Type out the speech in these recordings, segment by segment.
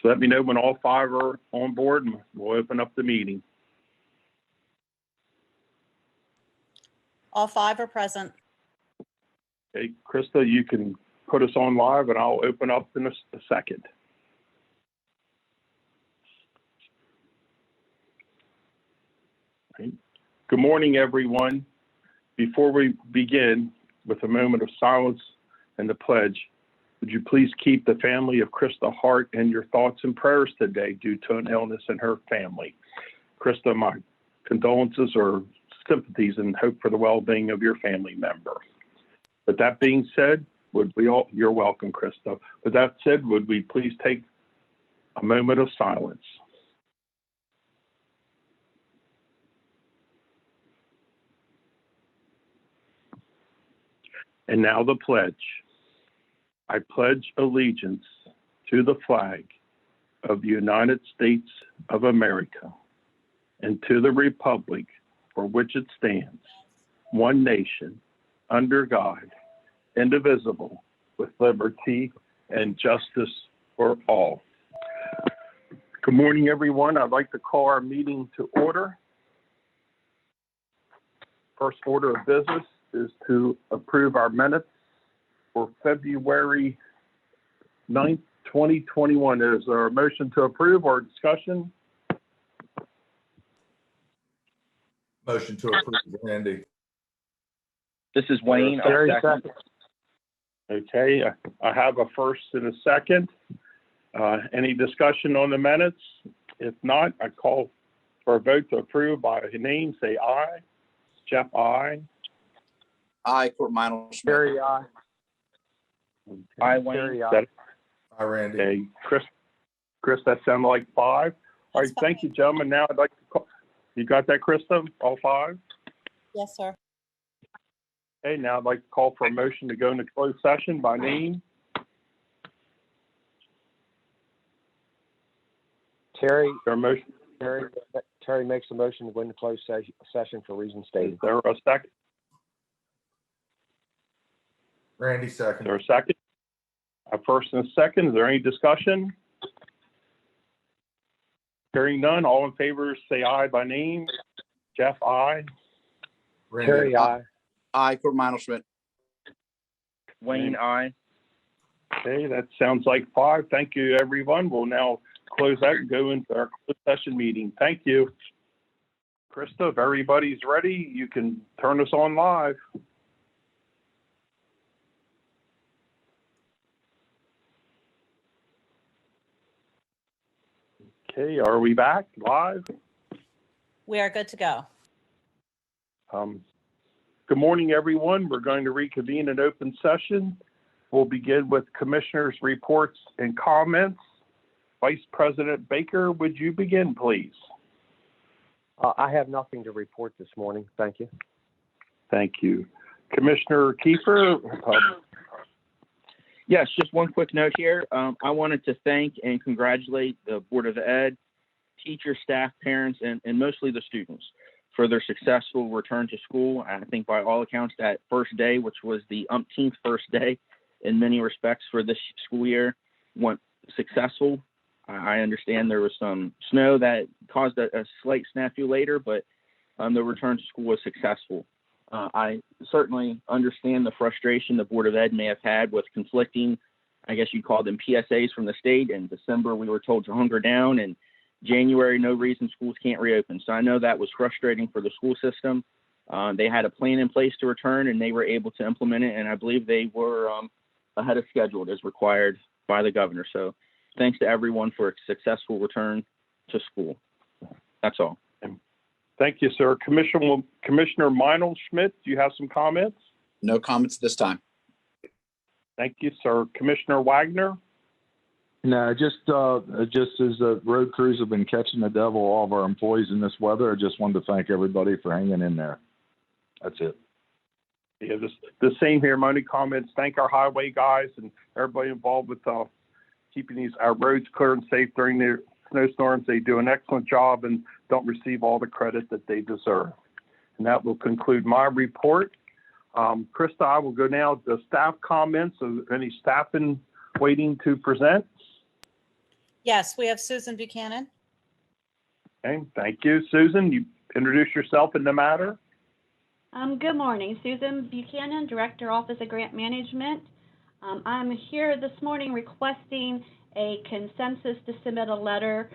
So let me know when all 5 are on board and we'll open up the meeting. All 5 are present. Okay, Krista, you can put us on live and I'll open up in a second. Okay. Good morning, everyone. Before we begin with a moment of silence and the pledge, would you please keep the family of Krista Hart in your thoughts and prayers today due to an illness in her family. Krista, my condolences or sympathies and hope for the well-being of your family member. With that being said, you're welcome, Krista. With that said, would we please take a moment of silence? And now the pledge. I pledge allegiance to the flag of the United States of America and to the republic for which it stands, one nation, under God, indivisible, with liberty and justice for all. Good morning, everyone. I'd like to call our meeting to order. First order of business is to approve our minutes for February 9th, 2021. Is there a motion to approve or discussion? Motion to approve, Randy. This is Wayne. Terry, second. Okay, I have a first and a second. Any discussion on the minutes? If not, I call for a vote to approve by name. Say aye. Jeff, aye. Aye, Court Minor Schmidt. Terry, aye. Okay. Aye, Wayne. Terry, aye. Aye, Randy. Okay, Chris, that sounded like 5. All right, thank you, gentlemen. Now I'd like to call. You got that, Krista? All 5? Yes, sir. Okay, now I'd like to call for a motion to go into closed session by name. Terry, Is there a motion? Terry makes a motion to go into closed session for reasons Is stated. there a second? Randy, Is second. there a second? A first and a second. Is there any discussion? Hearing none, all in favor say aye by name. Jeff, aye. Randy, Terry, aye. Aye, Court Minor Schmidt. Wayne, aye. Okay, that sounds like 5. Thank you, everyone. We'll now close out and go into our closed session meeting. Thank you. Krista, if everybody's ready, you can turn us on live. Okay, are we back live? We are good to go. Good morning, everyone. We're going to reconvene an open session. We'll begin with commissioners' reports and comments. Vice President Baker, would you begin, please? I have nothing to report this morning. Thank you. Thank you. Commissioner Kiefer? Yes, just one quick note here. I wanted to thank and congratulate the Board of Ed, teachers, staff, parents, and mostly the students for their successful return to school. I think by all accounts that first day, which was the umpteenth first day in many respects for this school year, went successful. I understand there was some snow that caused a slight snafu later, but the return to school was successful. I certainly understand the frustration the Board of Ed may have had with conflicting, I guess you'd call them PSAs from the state. In December, we were told to hunker down, and January, no reason schools can't reopen. So I know that was frustrating for the school system. They had a plan in place to return, and they were able to implement it, and I believe they were ahead of schedule as required by the governor. So thanks to everyone for a successful return to school. That's all. Thank you, sir. Commissioner Meinl Schmidt, do you have some comments? No comments this time. Thank you, sir. Commissioner Wagner? No, just as the road crews have been catching the devil, all of our employees in this weather, I just wanted to thank everybody for hanging in there. That's it. Yeah, the same here. My only comments, thank our highway guys and everybody involved with keeping our roads clear and safe during the snowstorms. They do an excellent job and don't receive all the credit that they deserve. And that will conclude my report. Krista, I will go now to staff comments. Is any staff waiting to present? Yes, we have Susan Buchanan. Okay, thank you. Susan, you introduce yourself in the matter. Good morning. Susan Buchanan, Director, Office of Grant Management. I'm here this morning requesting a consensus to submit a letter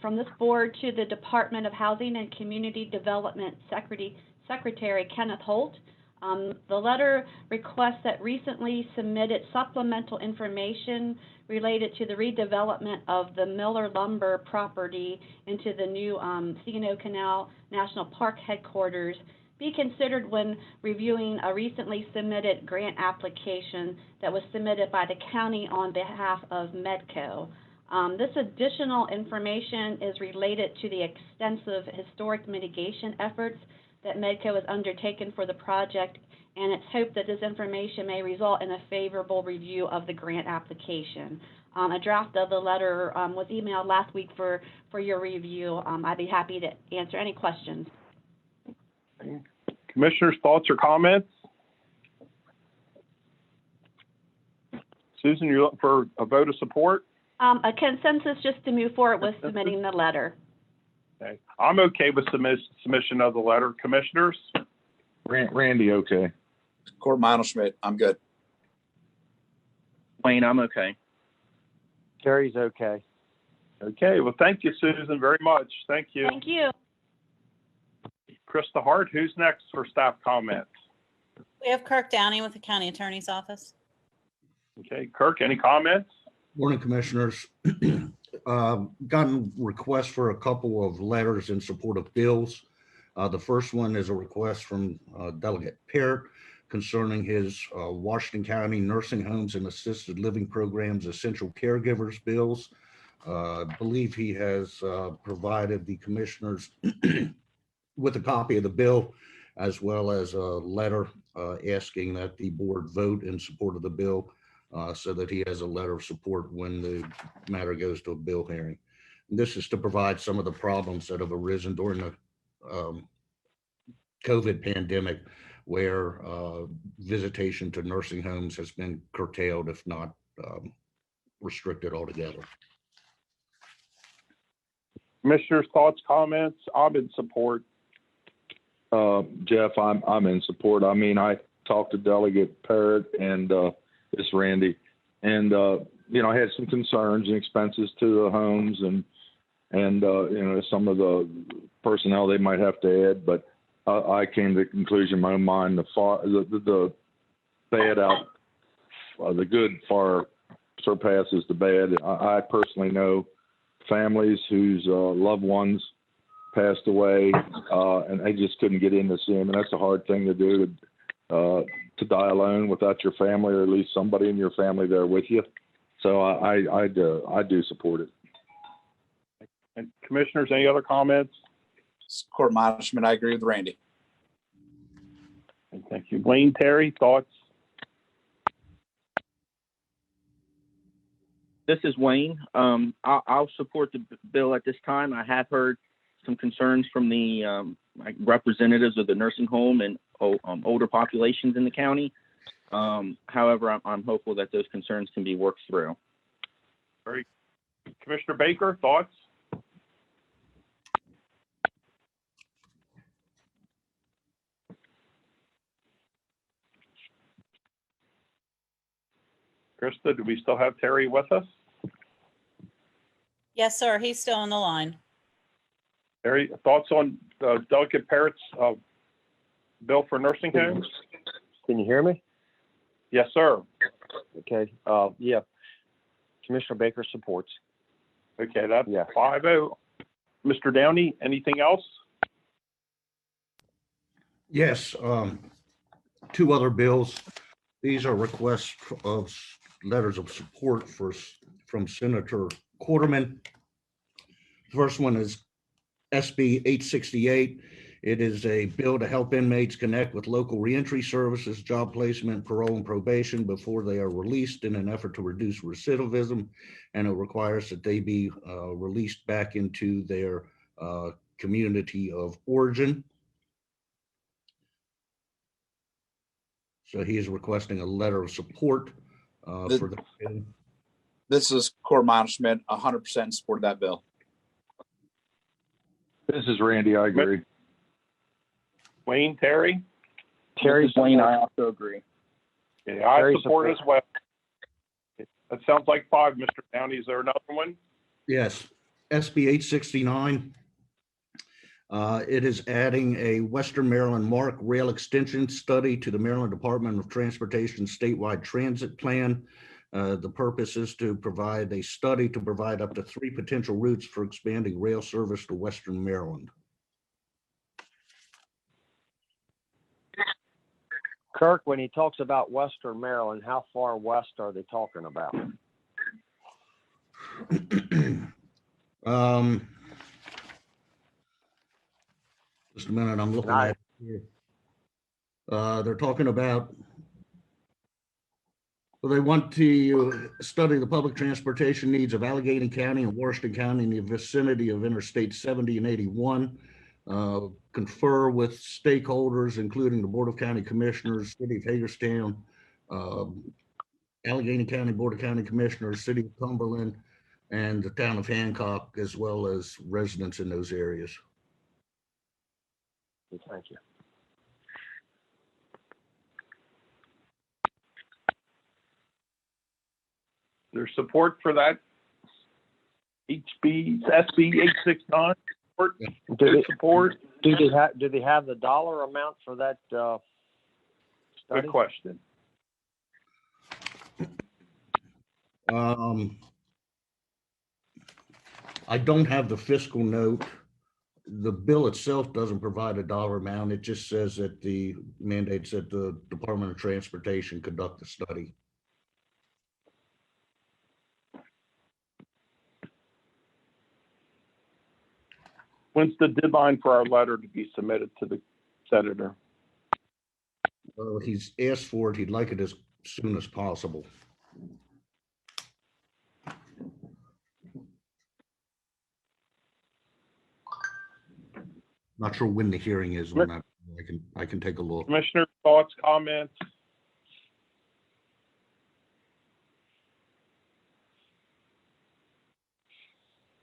from this board to the Department of Housing and Community Development Secretary Kenneth Holt. The letter requests that recently submitted supplemental information related to the redevelopment of the Miller Lumber property into the new C&O Canal National Park headquarters be considered when reviewing a recently submitted grant application that was submitted by the county on behalf of Medco. This additional information is related to the extensive historic mitigation efforts that Medco has undertaken for the project, and it's hoped that this information may result in a favorable review of the grant application. A draft of the letter was emailed last week for your review. I'd be happy to answer any questions. Commissioners, thoughts or comments? Susan, you're looking for a vote of support? A consensus just to move forward with submitting the letter. Okay. I'm okay with submission of the letter. Commissioners? Randy, okay. Court Schmidt, I'm good. Wayne, I'm okay. Terry's okay. Okay, well, thank you, Susan, very much. Thank you. Thank you. Krista Hart, who's next for staff comments? We have Kirk Downey with the County Attorney's Office. Okay, Kirk, any comments? Morning, Commissioners. Gotten requests for a couple of letters in support of bills. The first one is a request from Delegate Parrott concerning his Washington County Nursing Homes and Assisted Living Programs Essential Caregivers bills. I believe he has provided the Commissioners with a copy of the bill, as well as a letter asking that the board vote in support of the bill, so that he has a letter of support when the matter goes to a bill hearing. This is to provide some of the problems that have arisen during the COVID pandemic, where visitation to nursing homes has been curtailed, if not restricted altogether. Commissioners, thoughts, comments? I'm in support. Jeff, I'm in support. I mean, I talked to Delegate Parrott and this Randy, and I had some concerns and expenses to the homes and some of the personnel they might have to add, but I came to the conclusion in my own mind the bad out, the good far surpasses the bad. I personally know families whose loved ones passed away, and they just couldn't get in to see them, and that's a hard thing to do, to die alone without your family, or at least somebody in your family there with you. So I do support it. And Commissioners, any other comments? Court Schmidt, I agree with Randy. And thank you. Wayne, Terry, thoughts? This is Wayne. I'll support the bill at this time. I have heard some concerns from the representatives of the nursing home and older populations in the county. However, I'm hopeful that those concerns can be worked through. Very. Commissioner Baker, thoughts? Krista, do we still have Terry with us? Yes, sir. He's still on the line. Terry, thoughts on Delegate Parrott's bill for nursing homes? Can you hear me? Yes, sir. Okay. Yeah. Commissioner Baker supports. Okay, that's Yeah. 5-0. Mr. Downey, anything else? Yes, two other bills. These are requests of letters of support from Senator Quarterman. The first one is SB 868. It is a bill to help inmates connect with local reentry services, job placement, parole, and probation before they are released in an effort to reduce recidivism. And it requires that they be released back into their community of origin. So he is requesting a letter of support for the bill. This is Court Schmidt, 100% in support of that bill. This is Randy. I agree. Wayne, Terry? Terry Blaine, I also agree. Okay, I Terry support as well. That sounds like 5, Mr. Downey. Is there another one? Yes, SB 869. It is adding a Western Maryland MARC rail extension study to the Maryland Department of Transportation statewide transit plan. The purpose is to provide a study to provide up to 3 potential routes for expanding rail service to Western Maryland. Kirk, when he talks about Western Maryland, how far west are they talking about? Just a minute, I'm looking at it here. They're talking about, well, they want to study the public transportation needs of Allegheny County and Washington County in the vicinity of Interstate 70 and 81. Confer with stakeholders, including the Board of County Commissioners, City of Hagerstown, Allegheny County Board of County Commissioners, City of Cumberland, and the town of Hancock, as well as residents in those areas. Thank you. There's support for that? SB 869? Support? Do they have the dollar amount for that study? Good question. I don't have the fiscal note. The bill itself doesn't provide a dollar amount. It just says that the mandates that the Department of Transportation conduct the study. When's the deadline for our letter to be submitted to the senator? He's asked for it. He'd like it as soon as possible. Not sure when the hearing is on that. I can take a look. Commissioner, thoughts, comments?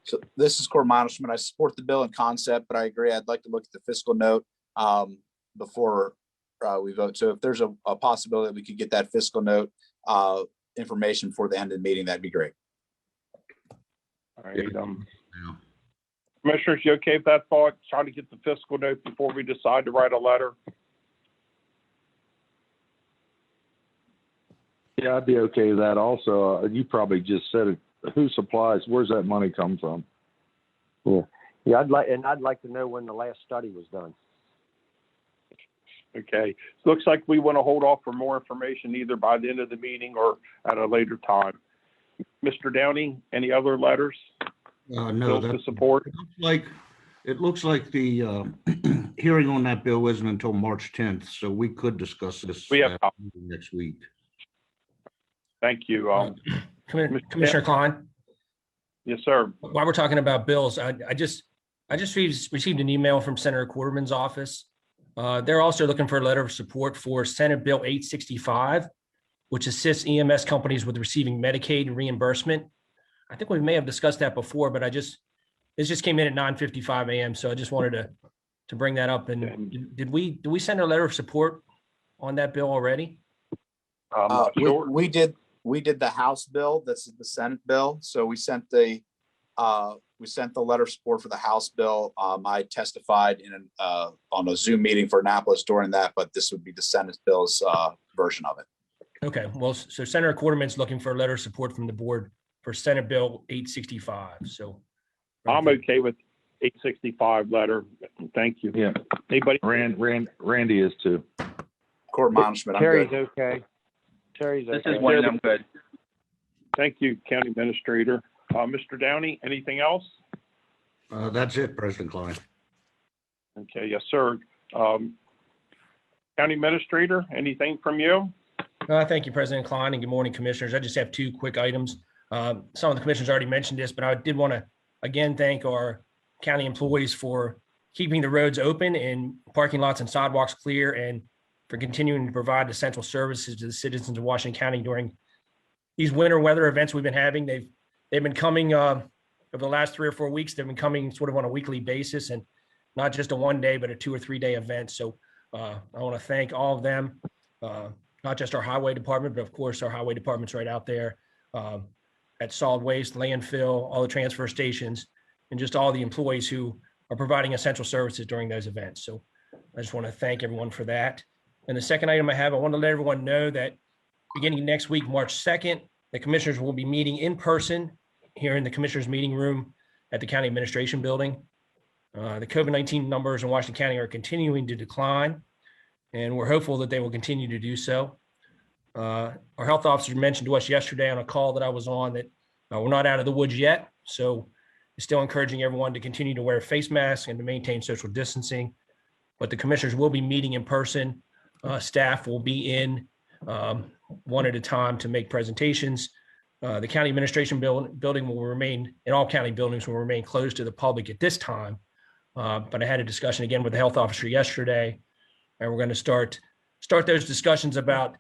So this is Court Schmidt. I support the bill in concept, but I agree. I'd like to look at the fiscal note before we vote. So if there's a possibility that we could get that fiscal note information for the end of the meeting, that'd be great. All right. Commissioners, you okay with that thought? Try to get the fiscal note before we decide to write a letter. Yeah, I'd be okay with that. Also, you probably just said it. Who supplies? Where's that money come from? Yeah, I'd like to know when the last study was done. Okay. Looks like we want to hold off for more information either by the end of the meeting or at a later time. Mr. Downey, any other letters? No, to support. It looks like the hearing on that bill isn't until March 10th, so we could discuss this next week. Thank you. Commissioner Klein. Yes, sir. While we're talking about bills, I just received an email from Senator Quarterman's office. They're also looking for a letter of support for Senate Bill 865, which assists EMS companies with receiving Medicaid reimbursement. I think we may have discussed that before, but this just came in at 9:55 a.m. So I just wanted to bring that up. And did we send a letter of support on that bill already? Sure. We did the House bill. This is the Senate bill. So we sent the letter of support for the House bill. I testified on a Zoom meeting for Annapolis during that, but this would be the Senate bill's version of it. Okay. Well, so Senator Quarterman's looking for a letter of support from the board for Senate Bill 865. So I'm okay with 865 letter. Thank you. Yeah. Anybody? Randy is too. Court Schmidt, I'm Terry's good. okay. Terry's okay. This is Wayne, I'm good. Thank you, County Administrator. Mr. Downey, anything else? That's it, President Klein. Okay, yes, sir. County Administrator, anything from you? Thank you, President Klein, and good morning, Commissioners. I just have 2 quick items. Some of the commissioners already mentioned this, but I did want to again thank our county employees for keeping the roads open and parking lots and sidewalks clear, and for continuing to provide essential services to the citizens of Washington County during these winter weather events we've been having, they've been coming over the last 3 or 4 weeks. They've been coming sort of on a weekly basis, and not just a 1 day, but a 2 or 3 day event. So I want to thank all of them, not just our highway department, but of course our highway department's right out there at solid waste, landfill, all the transfer stations, and just all the employees who are providing essential services during those events. So I just want to thank everyone for that. And the second item I have, I want to let everyone know that beginning next week, March 2nd, the commissioners will be meeting in person here in the commissioners meeting room at the county administration building. The COVID-19 numbers in Washington County are continuing to decline, and we're hopeful that they will continue to do so. Our health officer mentioned to us yesterday on a call that I was on that we're not out of the woods yet. So still encouraging everyone to continue to wear face masks and to maintain social distancing. But the commissioners will be meeting in person. Staff will be in one at a time to make presentations. The county administration building will remain, and all county buildings will remain closed to the public at this time. But I had a discussion again with the health officer yesterday, and we're going to start those discussions about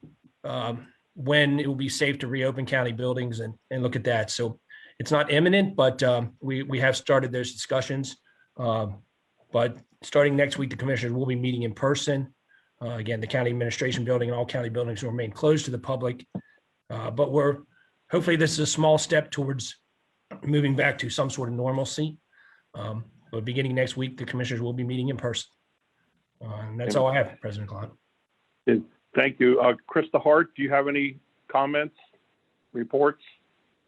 when it will be safe to reopen county buildings and look at that. So it's not imminent, but we have started those discussions. But starting next week, the commissioners will be meeting in person. Again, the county administration building and all county buildings will remain closed to the public. But hopefully this is a small step towards moving back to some sort of normalcy. But beginning next week, the commissioners will be meeting in person. And that's all I have, President Klein. Thank you. Krista Hart, do you have any comments, reports?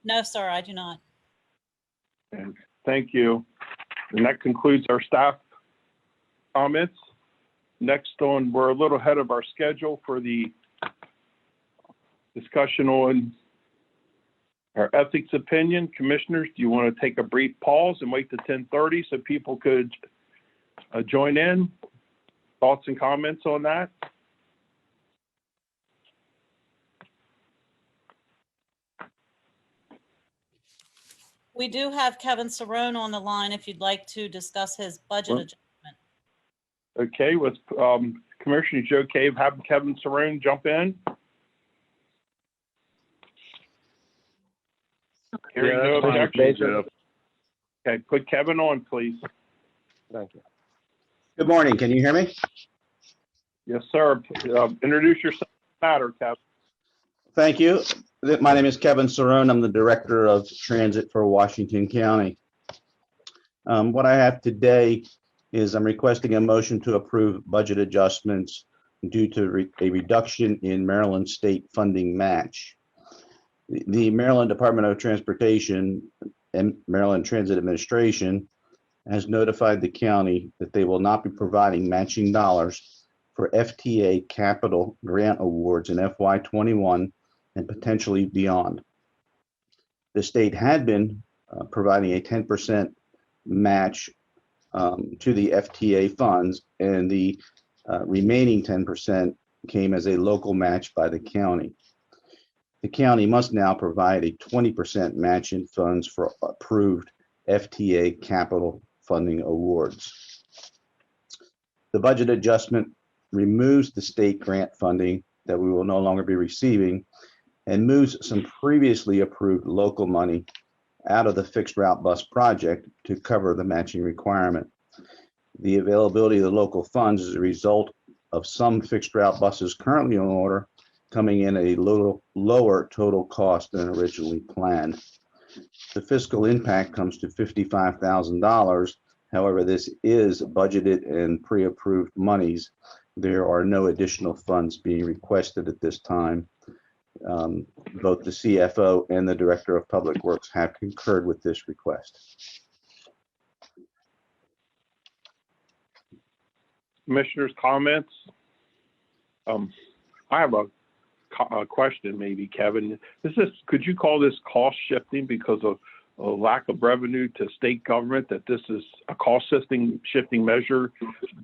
No, sir, I do not. And thank you. And that concludes our staff comments. Next on, we're a little ahead of our schedule for the discussion on our ethics opinion. Commissioners, do you want to take a brief pause and wait to 10:30 so people could join in? Thoughts and comments on that? We do have Kevin Cerrone on the line if you'd like to discuss his budget adjustment. Okay, with Commissioner Joe Cave, have Kevin Cerrone jump in. Hearing no objections. Okay, put Kevin on, please. Thank you. Good morning. Can you hear me? Yes, sir. Introduce yourself. Matter, Kevin. Thank you. My name is Kevin Cerrone. I'm the Director of Transit for Washington County. What I have today is I'm requesting a motion to approve budget adjustments due to a reduction in Maryland state funding match. The Maryland Department of Transportation and Maryland Transit Administration has notified the county that they will not be providing matching dollars for FTA capital grant awards in FY21 and potentially beyond. The state had been providing a 10% match to the FTA funds, and the remaining 10% came as a local match by the county. The county must now provide a 20% match in funds for approved FTA capital funding awards. The budget adjustment removes the state grant funding that we will no longer be receiving and moves some previously approved local money out of the fixed route bus project to cover the matching requirement. The availability of the local funds is a result of some fixed route buses currently on order coming in a little lower total cost than originally planned. The fiscal impact comes to $55,000. However, this is budgeted and pre-approved monies. There are no additional funds being requested at this time. Both the CFO and the Director of Public Works have concurred with this request. Commissioners' comments? I have a question, maybe, Kevin. Could you call this cost shifting because of a lack of revenue to state government, that this is a cost shifting measure,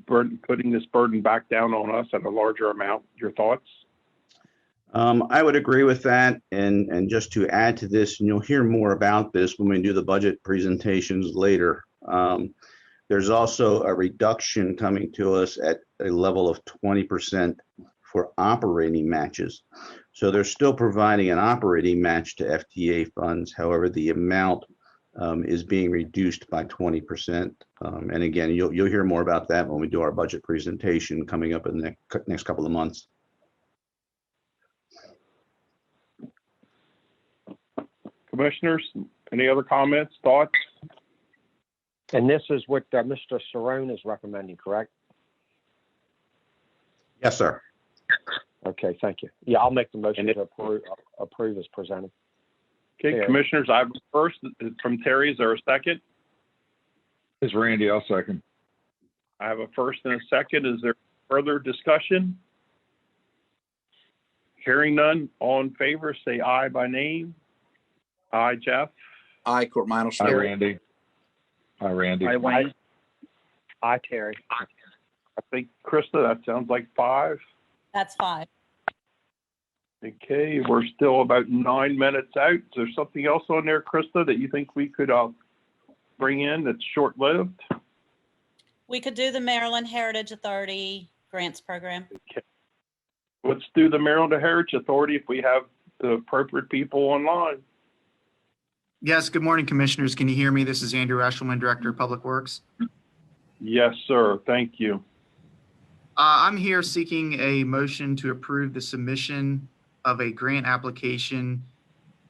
putting this burden back down on us at a larger amount? Your thoughts? I would agree with that. And just to add to this, and you'll hear more about this when we do the budget presentations later, there's also a reduction coming to us at a level of 20% for operating matches. So they're still providing an operating match to FTA funds. However, the amount is being reduced by 20%. And again, you'll hear more about that when we do our budget presentation coming up in the next couple of months. Commissioners, any other comments, thoughts? And this is what Mr. Cerrone is recommending, correct? Yes, sir. Okay, thank you. Yeah, I'll make the motion to approve as presented. Okay, Terry. Commissioners, I have a first from Terry. Is there a second? It's Randy. I'll second. I have a first and a second. Is there further discussion? Hearing none, all in favor, say aye by name. Aye, Jeff. Aye, Court Minor. Hi, Randy. Hi, Randy. Aye, Wayne. Aye, Terry. I think, Krista, that sounds like 5. That's 5. Okay, we're still about 9 minutes out. Is there something else on there, Krista, that you think we could bring in that's short-lived? We could do the Maryland Heritage Authority grants program. Okay. Let's do the Maryland Heritage Authority if we have the appropriate people online. Yes, good morning, Commissioners. Can you hear me? This is Andrew Eshelman, Director of Public Works. Yes, sir. Thank you. I'm here seeking a motion to approve the submission of a grant application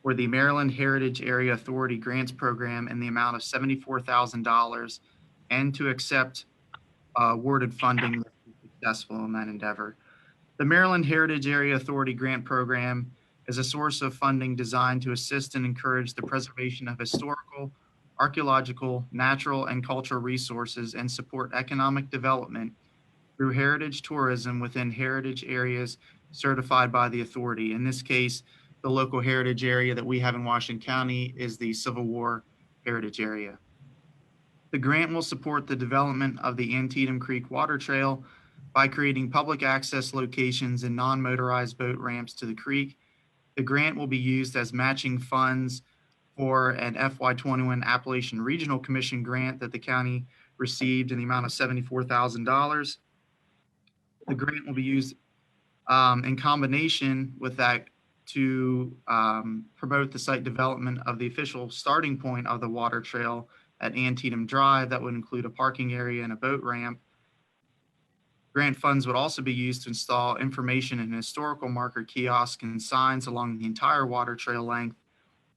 for the Maryland Heritage Area Authority Grants Program in the amount of $74,000 and to accept awarded funding if successful in that endeavor. The Maryland Heritage Area Authority Grant Program is a source of funding designed to assist and encourage the preservation of historical, archaeological, natural, and cultural resources and support economic development through heritage tourism within heritage areas certified by the authority. In this case, the local heritage area that we have in Washington County is the Civil War Heritage Area. The grant will support the development of the Antietam Creek Water Trail by creating public access locations and non-motorized boat ramps to the creek. The grant will be used as matching funds for an FY21 Appalachian Regional Commission grant that the county received in the amount of $74,000. The grant will be used in combination with that to promote the site development of the official starting point of the water trail at Antietam Drive. That would include a parking area and a boat ramp. Grant funds would also be used to install information and historical marker kiosks and signs along the entire water trail length.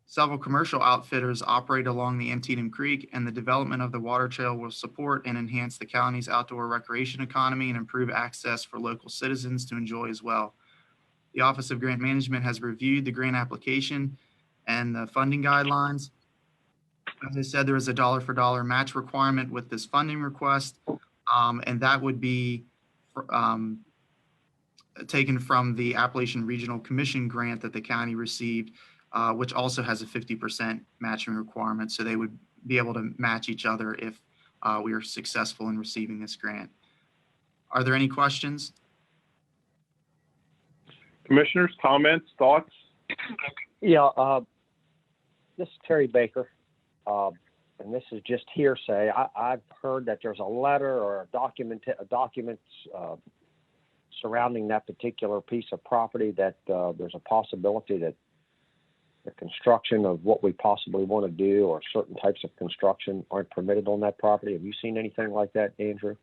Several commercial outfitters operate along the Antietam Creek, and the development of the water trail will support and enhance the county's outdoor recreation economy and improve access for local citizens to enjoy as well. The Office of Grant Management has reviewed the grant application and the funding guidelines. As I said, there is a dollar-for-dollar match requirement with this funding request, and that would be taken from the Appalachian Regional Commission grant that the county received, which also has a 50% matching requirement. So they would be able to match each other if we are successful in receiving this grant. Are there any questions? Commissioners, comments, thoughts? Yeah, this is Terry Baker, and this is just hearsay. I've heard that there's a letter or a documents surrounding that particular piece of property that there's a possibility that the construction of what we possibly want to do or certain types of construction aren't permitted on that property. Have you seen anything like that, Andrew?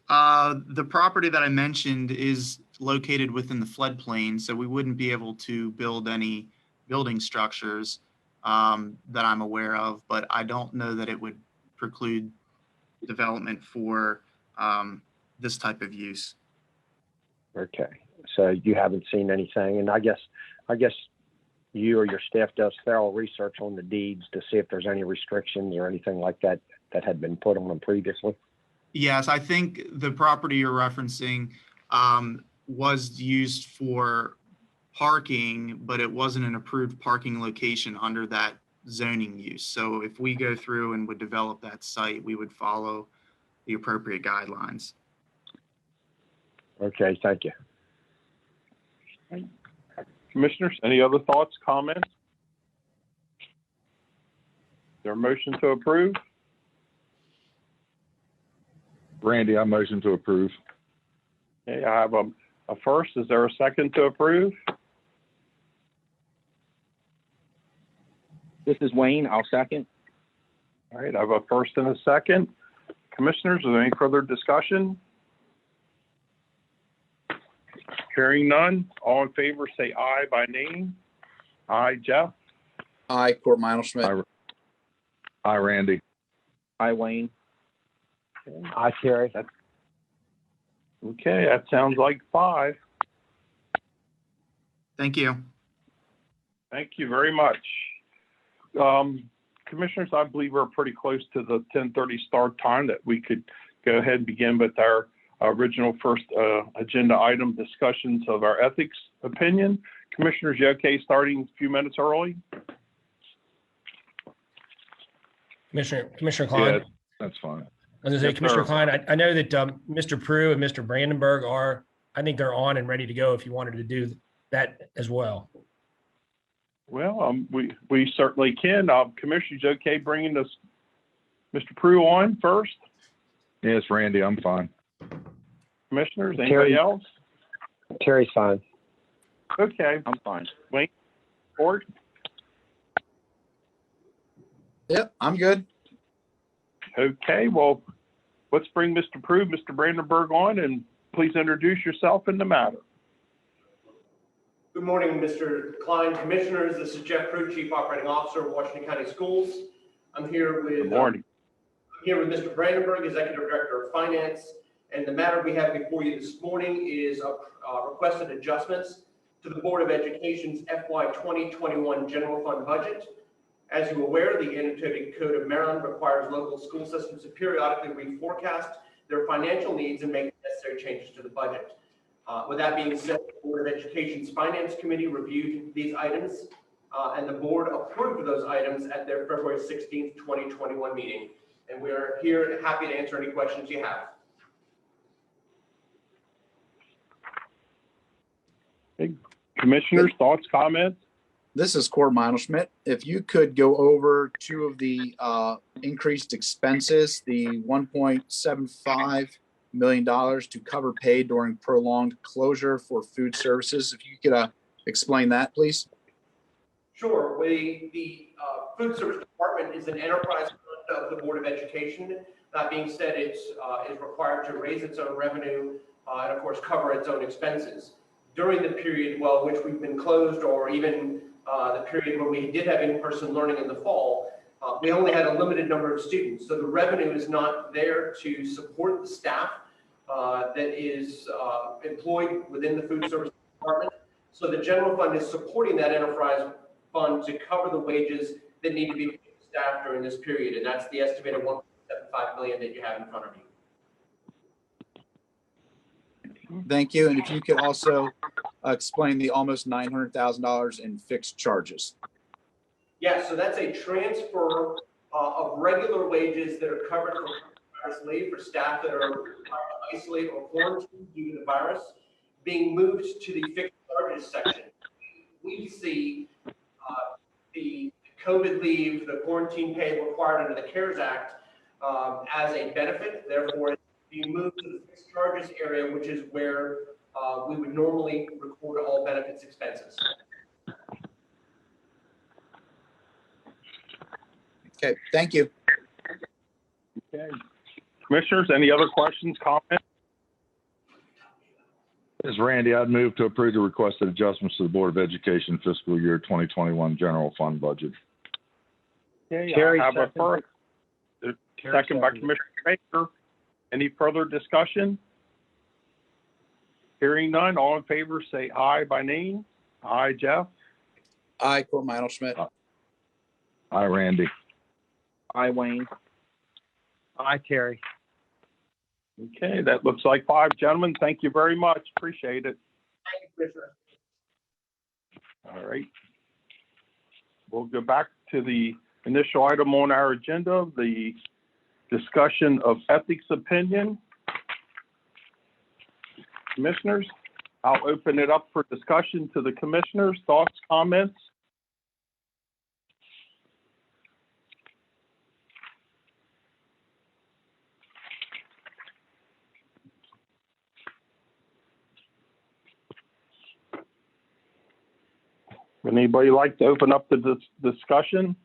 The property that I mentioned is located within the floodplain, so we wouldn't be able to build any building structures that I'm aware of, but I don't know that it would preclude development for this type of use. Okay, so you haven't seen anything, and I guess you or your staff does thorough research on the deeds to see if there's any restrictions or anything like that that had been put on them previously. Yes, I think the property you're referencing was used for parking, but it wasn't an approved parking location under that zoning use. So if we go through and would develop that site, we would follow the appropriate guidelines. Okay, thank you. Commissioners, any other thoughts, comments? Is there a motion to approve? Randy, I motion to approve. Okay, I have a first. Is there a second to approve? This is Wayne. I'll second. All right, I have a first and a second. Commissioners, is there any further discussion? Hearing none, all in favor say aye by name. Aye, Jeff. Aye, Court Schmidt. Aye, Randy. Aye, Wayne. Aye, Terry. Okay, that sounds like 5. Thank you. Thank you very much. Commissioners, I believe we're pretty close to the 10:30 start time that we could go ahead and begin with our original first agenda item, discussions of our ethics opinion. Commissioners, you okay starting a few minutes early? Commissioner Klein. Yeah, that's fine. I was gonna say, Yes, Commissioner sir. Klein, I know that Mr. Prue and Mr. Brandenburg are, I think they're on and ready to go if you wanted to do that as well. Well, we certainly can. Commissioners, you okay bringing this Mr. Prue on first? Yes, Randy, I'm fine. Commissioners, anybody Terry. else? Terry's fine. Okay, I'm fine. Wayne, Court? Yep, I'm good. Okay, well, let's bring Mr. Prue, Mr. Brandenburg on, and please introduce yourself and the matter. Good morning, Mr. Klein, Commissioners. This is Jeff Prue, Chief Operating Officer of Washington County Schools. I'm here with Good morning. Mr. Brandenburg, Executive Director of Finance, and the matter we have before you this morning is requested adjustments to the Board of Education's FY 2021 General Fund budget. As you're aware, the Annotated Code of Maryland requires local school systems to periodically reforecast their financial needs and make necessary changes to the budget. With that being said, the Board of Education's Finance Committee reviewed these items and the board approved those items at their February 16th, 2021 meeting. And we are here and happy to answer any questions you have. Hey, Commissioners, thoughts, comments? This is Court Schmidt. If you could go over 2 of the increased expenses, the $1.75 million to cover pay during prolonged closure for food services. If you could explain that, please. Sure. The Food Service Department is an enterprise fund of the Board of Education. That being said, it's is required to raise its own revenue and, of course, cover its own expenses. During the period, which we've been closed, or even the period when we did have in-person learning in the fall, we only had a limited number of students. So the revenue is not there to support the staff that is employed within the Food Service Department. So the general fund is supporting that enterprise fund to cover the wages that need to be paid to staff during this period. And that's the estimated $1.75 million that you have in front of you. Thank you. And if you could also explain the almost $900,000 in fixed charges. Yeah, so that's a transfer of regular wages that are covered for virus leave for staff that are isolated or quarantined due to the virus, being moved to the fixed charges section. We see the COVID leave, the quarantine pay required under the CARES Act as a benefit. Therefore, it's being moved to the fixed charges area, which is where we would normally record all benefits expenses. Okay, thank you. Okay. Commissioners, any other questions, comments? This is Randy. I'd move to approve the requested adjustments to the Board of Education fiscal year 2021 general fund budget. Okay, Terry I have a second. first, second by Commissioner Baker. Any further discussion? Hearing none, all in favor say aye by name. Aye, Jeff. Aye, Court Schmidt. Aye, Randy. Aye, Wayne. Aye, Terry. Okay, that looks like 5. Gentlemen, thank you very much. Appreciate it. Thank you, Commissioner. All right. We'll go back to the initial item on our agenda, the discussion of ethics opinion. Commissioners, I'll open it up for discussion to the commissioners. Thoughts, comments? Would anybody like to open up the discussion?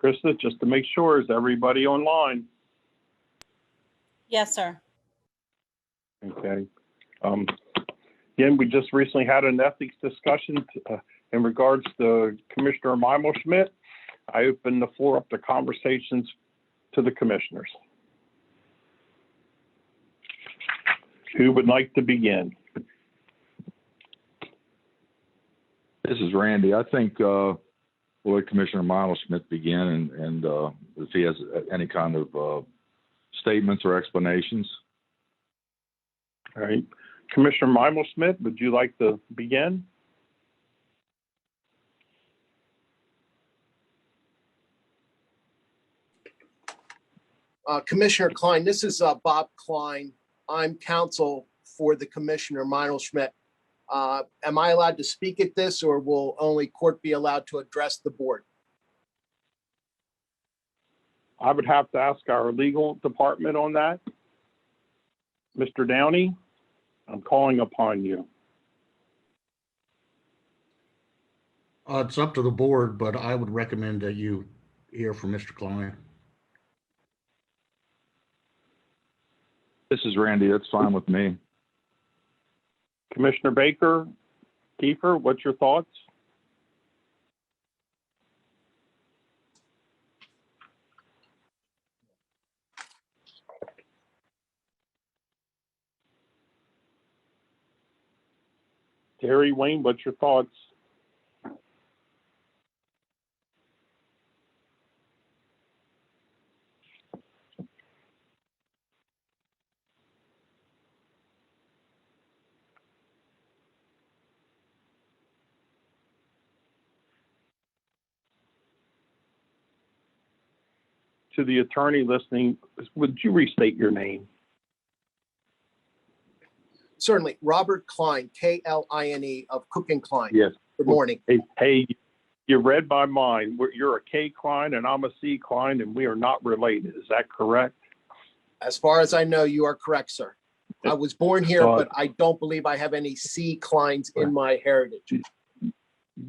Krista, just to make sure, is everybody online? Yes, sir. Okay. Again, we just recently had an ethics discussion in regards to Commissioner Mimo Schmidt. I open the floor up to conversations to the commissioners. Who would like to begin? This is Randy. I think we'll let Commissioner Miles Smith begin, and if he has any kind of statements or explanations. All right. Commissioner Mimo Smith, would you like to begin? Commissioner Klein, this is Bob Klein. I'm counsel for the Commissioner Meinl Schmidt. Am I allowed to speak at this, or will only court be allowed to address the board? I would have to ask our legal department on that. Mr. Downey, I'm calling upon you. It's up to the board, but I would recommend that you hear from Mr. Klein. This is Randy. That's fine with me. Commissioner Baker, Kiefer, what's your thoughts? Terry, Wayne, what's your thoughts? To the attorney listening, would you restate your name? Certainly. Robert Klein, K-L-I-N-E of Cook and Klein. Yes. Good morning. Hey, you read my mind. You're a K Klein and I'm a C Klein, and we are not related. Is that correct? As far as I know, you are correct, sir. I was born here, but I don't believe I have any C Kleins in my heritage.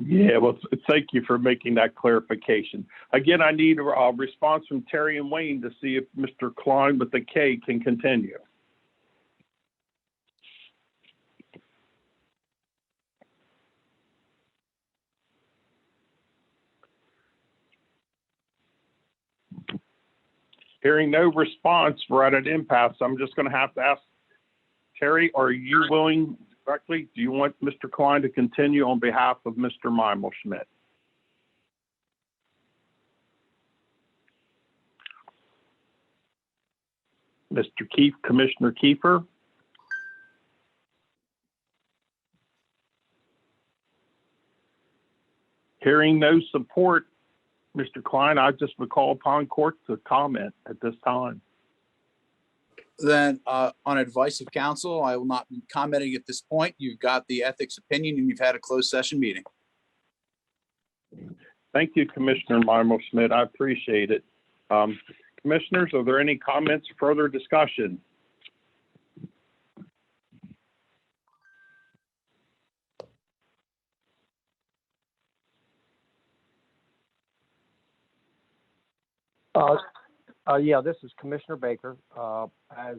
Yeah, well, thank you for making that clarification. Again, I need a response from Terry and Wayne to see if Mr. Klein with the K can continue. Hearing no response, we're at an impasse. I'm just going to have to ask Terry, are you willing directly? Do you want Mr. Klein to continue on behalf of Mr. Mimo Schmidt? Commissioner Kiefer? Hearing no support, Mr. Klein, I just would call upon court to comment at this time. Then on advice of counsel, I will not be commenting at this point. You've got the ethics opinion and you've had a closed session meeting. Thank you, Commissioner Mimo Schmidt. I appreciate it. Commissioners, are there any comments, further discussion? Yeah, this is Commissioner Baker. As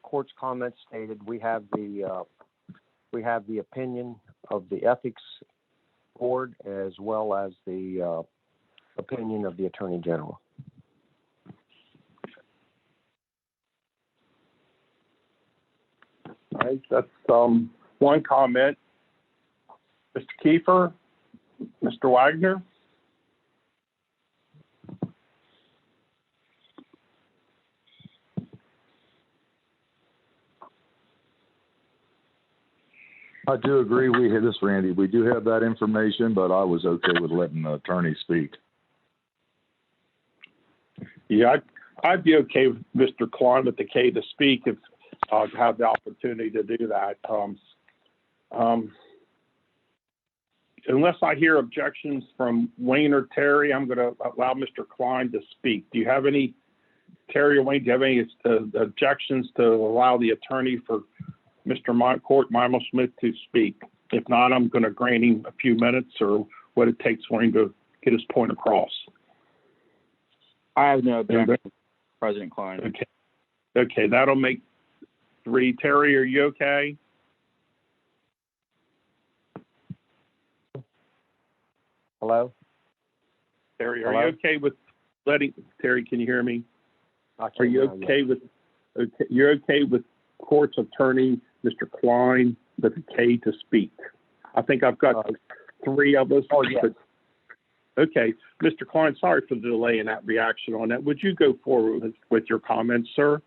court's comments stated, we have the opinion of the ethics board as well as the opinion of the Attorney General. All right, that's one comment. Mr. Kiefer, Mr. Wagner. I do agree. This is Randy. We do have that information, but I was okay with letting the attorney speak. Yeah, I'd be okay with Mr. Klein with the K to speak if I have the opportunity to do that. Unless I hear objections from Wayne or Terry, I'm going to allow Mr. Klein to speak. Do you have any, Terry or Wayne, do you have any objections to allow the attorney for Mr. Mimo Schmidt to speak? If not, I'm going to grant him a few minutes or what it takes for him to get his point across. I have no objection, President Klein. Okay. Okay, that'll make 3. Terry, are you okay? Hello? Terry, are Hello? you okay with Terry, can you hear me? I Are can you now, okay with, you're okay with court's attorney, Mr. Klein, with a K to speak? I think I've got 3 of us. Oh, yeah. Okay, Mr. Klein, sorry for the delay in that reaction on that. Would you go forward with your comments, sir?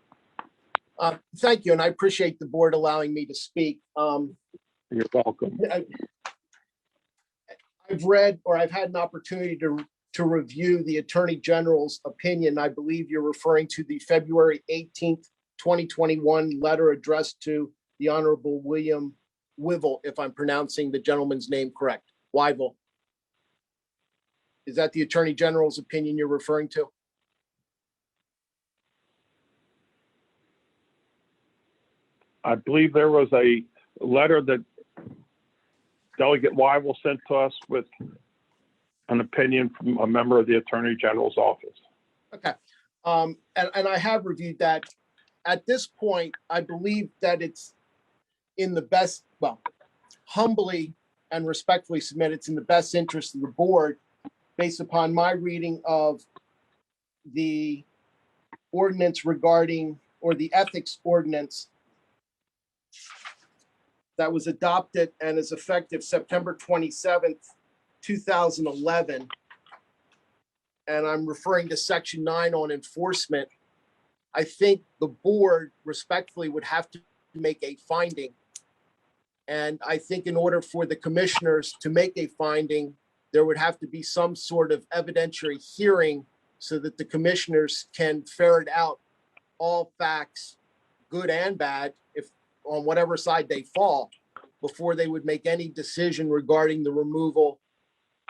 Thank you, and I appreciate the board allowing me to speak. You're welcome. I've read, or I've had an opportunity to review the Attorney General's opinion. I believe you're referring to the February 18th, 2021 letter addressed to the Honorable William Wivel, if I'm pronouncing the gentleman's name correct. Wivel. Is that the Attorney General's opinion you're referring to? I believe there was a letter that Delegate Weibel sent to us with an opinion from a member of the Attorney General's office. Okay. And I have reviewed that. At this point, I believe that it's in the best, well, humbly and respectfully submit, it's in the best interest of the board, based upon my reading of the ordinance regarding, or the ethics ordinance that was adopted and is effective September 27th, 2011. And I'm referring to Section 9 on enforcement. I think the board respectfully would have to make a finding. And I think in order for the commissioners to make a finding, there would have to be some sort of evidentiary hearing so that the commissioners can ferret out all facts, good and bad, if on whatever side they fall, before they would make any decision regarding the removal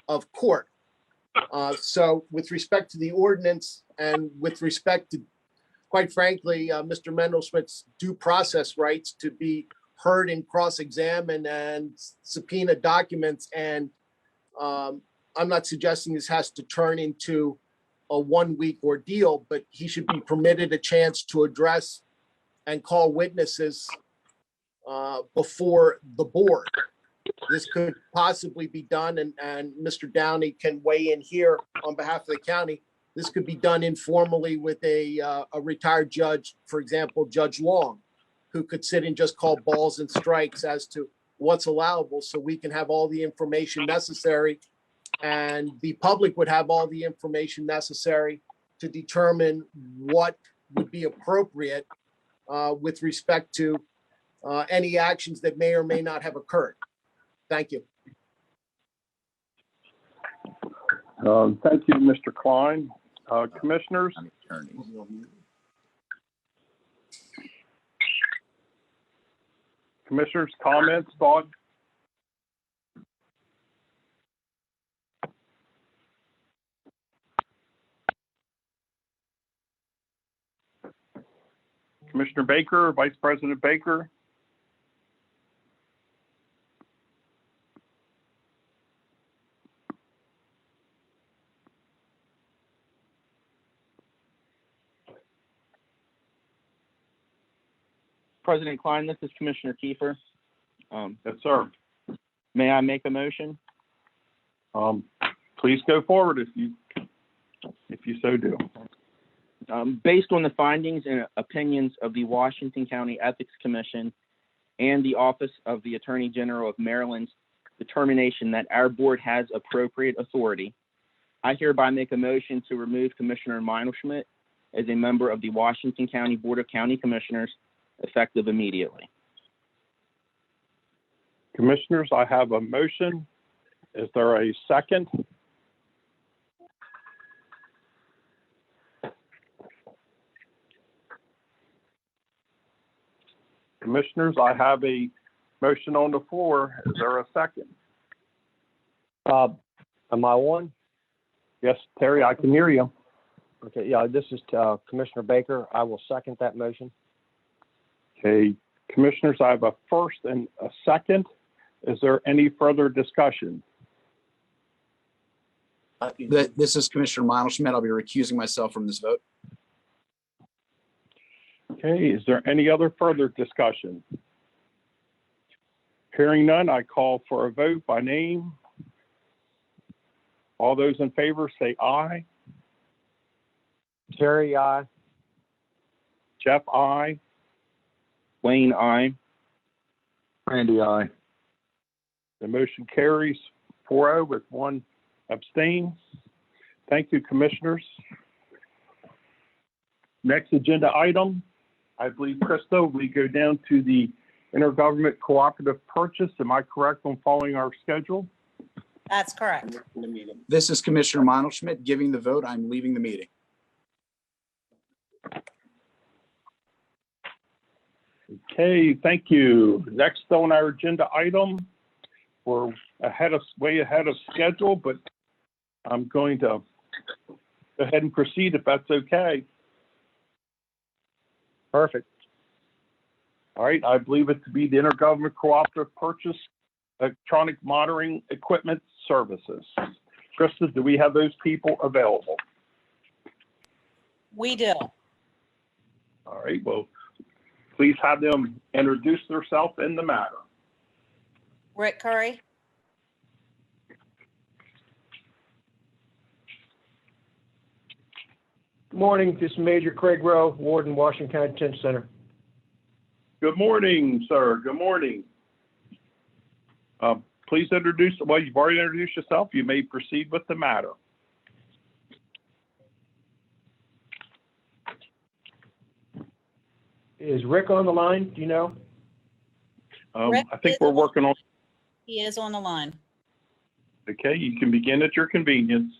of court. So with respect to the ordinance and with respect to, quite frankly, Mr. Mendelschmidt's due process rights to be heard and cross-examined and subpoena documents, and I'm not suggesting this has to turn into a 1-week ordeal, but he should be permitted a chance to address and call witnesses before the board. This could possibly be done, and Mr. Downey can weigh in here on behalf of the county. This could be done informally with a retired judge, for example, Judge Long, who could sit and just call balls and strikes as to what's allowable, so we can have all the information necessary, and the public would have all the information necessary to determine what would be appropriate with respect to any actions that may or may not have occurred. Thank you. Thank you, Mr. Klein. Commissioners? Commissioners, comments, thoughts? Commissioner Baker, Vice President Baker? President Klein, this is Commissioner Kiefer. Yes, sir. May I make a motion? Please go forward if you so do. Based on the findings and opinions of the Washington County Ethics Commission and the Office of the Attorney General of Maryland's determination that our board has appropriate authority, I hereby make a motion to remove Commissioner Meinelschmidt as a member of the Washington County Board of County Commissioners, effective immediately. Commissioners, I have a motion. Is there a second? Commissioners, I have a motion on the floor. Is there a second? Am I on? Yes, Terry, I can hear you. Okay, yeah, this is Commissioner Baker. I will second that motion. Okay, Commissioners, I have a first and a second. Is there any further discussion? This is Commissioner Schmidt. I'll be recusing myself from this vote. Okay, is there any other further discussion? Hearing none, I call for a vote by name. All those in favor say aye. Terry, aye. Jeff, aye. Wayne, aye. Randy, aye. The motion carries 4-0 with one abstain. Thank you, commissioners. Next agenda item, I believe, Krista, we go down to the intergovernment cooperative purchase. Am I correct on following our schedule? That's correct. This is Commissioner Schmidt giving the vote. I'm leaving the meeting. Okay, thank you. Next on our agenda item, we're way ahead of schedule, but I'm going to go ahead and proceed if that's okay. Perfect. All right, I believe it to be the intergovernment cooperative purchase electronic monitoring equipment services. Krista, do we have those people available? We do. All right, well, please have them introduce themselves in the matter. Rick Curry. Good morning. This is Major Craig Rowe, Warden, Washington County Detention Center. Good morning, sir. Good morning. Please introduce, well, you've already introduced yourself. You may proceed with the matter. Is Rick on the line? Do you know? Rick I think is we're on- working on, He is on the line. okay, you can begin at your convenience.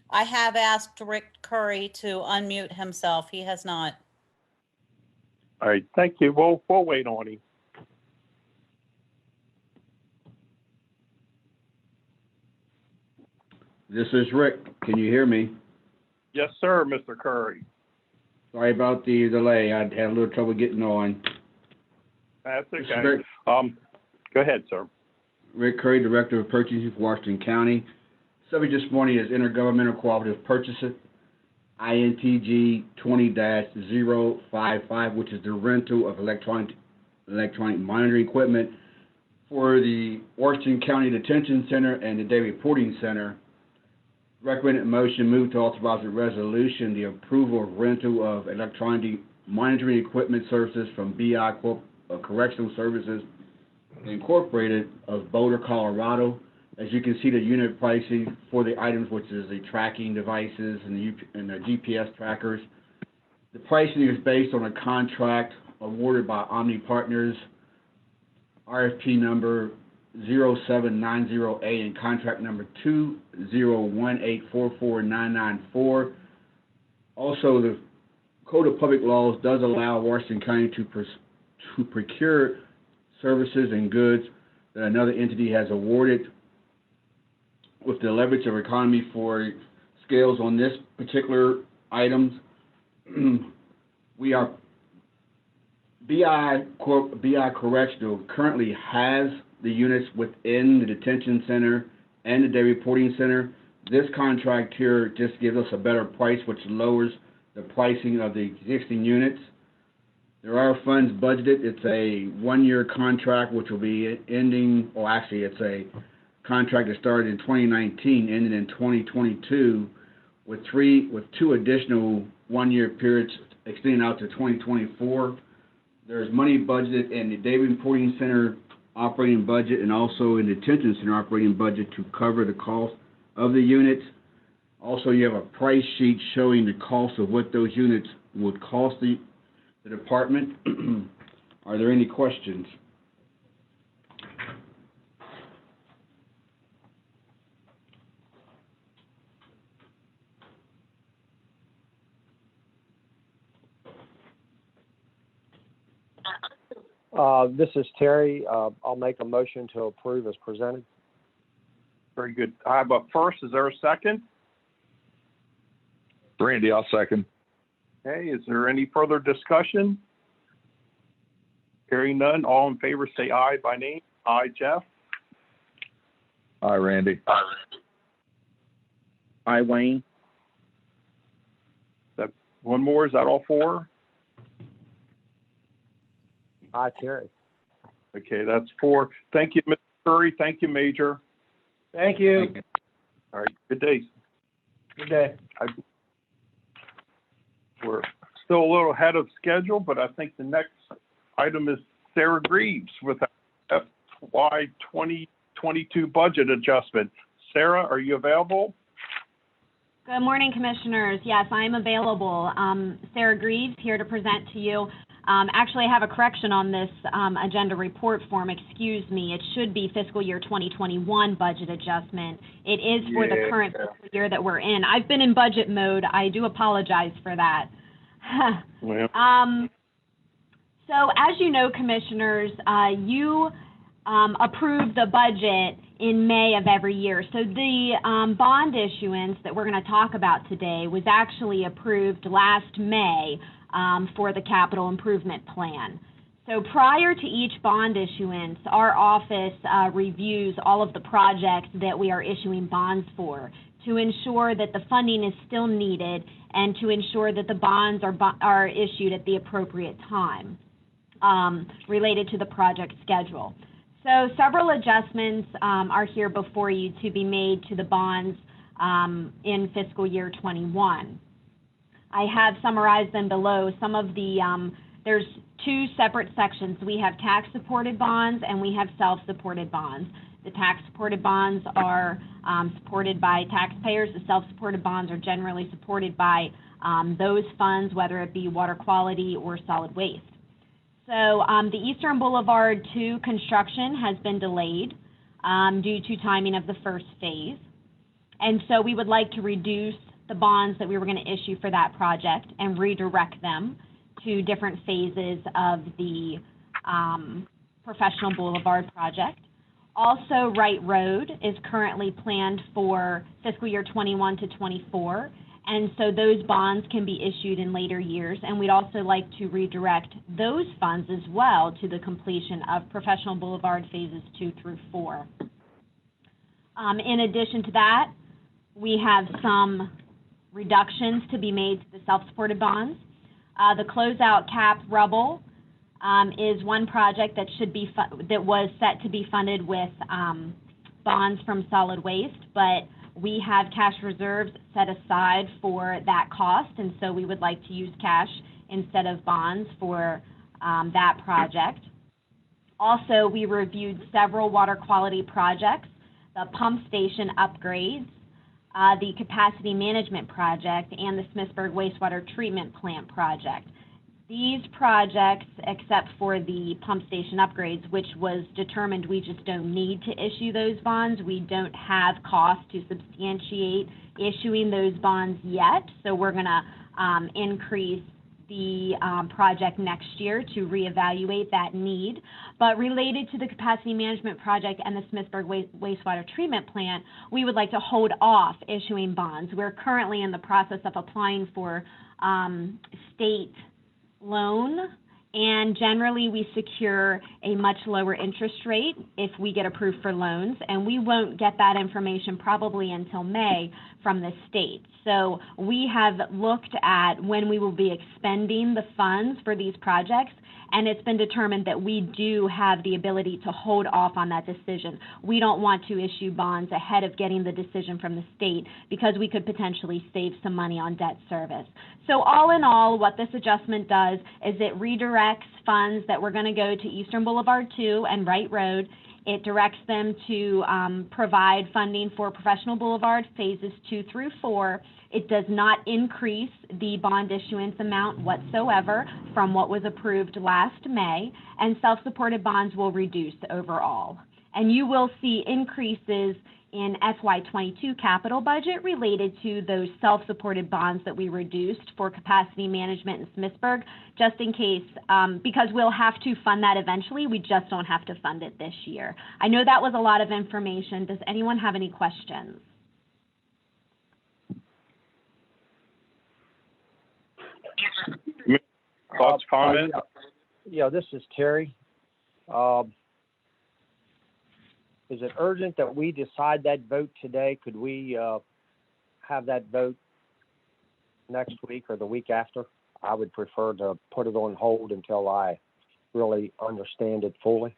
I have asked Rick Curry to unmute himself. He has not. All right, thank you. We'll wait on him. This is Rick. Can you hear me? Yes, sir, Mr. Curry. Sorry about the delay. I had a little trouble getting on. That's This is okay. Rick. Go ahead, sir. Rick Curry, Director of Purchasing for Washington County. Subject this morning is Intergovernmental Cooperative Purchasing, INTG 20-055, which is the rental of electronic monitoring equipment for the Washington County Detention Center and the Day Reporting Center. Recommended motion move to authorize a resolution, the approval of rental of electronic monitoring equipment services from BI Correctional Services Incorporated of Boulder, Colorado. As you can see, the unit pricing for the items, which is the tracking devices and the GPS trackers. The pricing is based on a contract awarded by Omni Partners, RFP number 0790A and contract number 201844994. Also, the Code of Public Laws does allow Washington County to procure services and goods that another entity has awarded. With the leverage of economy for scales on this particular items, we are BI Correctional currently has the units within the detention center and the day reporting center. This contract here just gives us a better price, which lowers the pricing of the existing units. There are funds budgeted. It's a one-year contract, which will be ending, or actually it's a contract that started in 2019, ended in 2022, with two additional one-year periods extending out to 2024. There's money budgeted in the day reporting center operating budget and also in the detention center operating budget to cover the cost of the units. Also, you have a price sheet showing the cost of what those units would cost the department. Are there any questions? This is Terry. I'll make a motion to approve as presented. Very good. I have a first. Is there a second? Randy, I'll second. Okay, is there any further discussion? Hearing none, all in favor say aye by name. Aye, Jeff. Aye, Randy. Aye, Wayne. One more, is that all four? Aye, Terry. Okay, that's four. Thank you, Mr. Curry. Thank you, Major. Thank you. All right, good day. Good day. We're still a little ahead of schedule, but I think the next item is Sarah Greaves with a FY 2022 budget adjustment. Sarah, are you available? Good morning, Commissioners. Yes, I am available. Sarah Greaves here to present to you. Actually, I have a correction on this agenda report form. Excuse me. It should be fiscal year 2021 budget adjustment. It is for the current fiscal year that we're in. I've been in budget mode. I do apologize for that. Well. So as you know, Commissioners, you approve the budget in May of every year. So the bond issuance that we're going to talk about today was actually approved last May for the capital improvement plan. So prior to each bond issuance, our office reviews all of the projects that we are issuing bonds for to ensure that the funding is still needed and to ensure that the bonds are issued at the appropriate time related to the project schedule. So several adjustments are here before you to be made to the bonds in fiscal year 21. I have summarized them below. Some of the, there's two separate sections. We have tax-supported bonds and we have self-supported bonds. The tax-supported bonds are supported by taxpayers. The self-supported bonds are generally supported by those funds, whether it be water quality or solid waste. So the Eastern Boulevard 2 construction has been delayed due to timing of the first phase. And so we would like to reduce the bonds that we were going to issue for that project and redirect them to different phases of the Professional Boulevard project. Also, Wright Road is currently planned for fiscal year 21 to 24. And so those bonds can be issued in later years, and we'd also like to redirect those funds as well to the completion of Professional Boulevard phases 2 through 4. In addition to that, we have some reductions to be made to the self-supported bonds. The closeout cap rubble is one project that should be that was set to be funded with bonds from solid waste, but we have cash reserves set aside for that cost, and so we would like to use cash instead of bonds for that project. Also, we reviewed several water quality projects, the pump station upgrades, the capacity management project, and the Smithsburg wastewater treatment plant project. These projects, except for the pump station upgrades, which was determined we just don't need to issue those bonds, we don't have cost to substantiate issuing those bonds yet, so we're going to increase the project next year to reevaluate that need. But related to the capacity management project and the Smithsburg wastewater treatment plant, we would like to hold off issuing bonds. We're currently in the process of applying for state loan, and generally we secure a much lower interest rate if we get approved for loans, and we won't get that information probably until May from the state. So we have looked at when we will be expending the funds for these projects, and it's been determined that we do have the ability to hold off on that decision. We don't want to issue bonds ahead of getting the decision from the state because we could potentially save some money on debt service. So all in all, what this adjustment does is it redirects funds that were going to go to Eastern Boulevard 2 and Wright Road. It directs them to provide funding for Professional Boulevard phases 2 through 4. It does not increase the bond issuance amount whatsoever from what was approved last May, and self-supported bonds will reduce overall. And you will see increases in FY22 capital budget related to those self-supported bonds that we reduced for capacity management in Smithsburg, just in case, because we'll have to fund that eventually. We just don't have to fund it this year. I know that was a lot of information. Does anyone have any questions? thoughts, comments? Yeah, this is Terry. Is it urgent that we decide that vote today? Could we have that vote next week or the week after? I would prefer to put it on hold until I really understand it fully.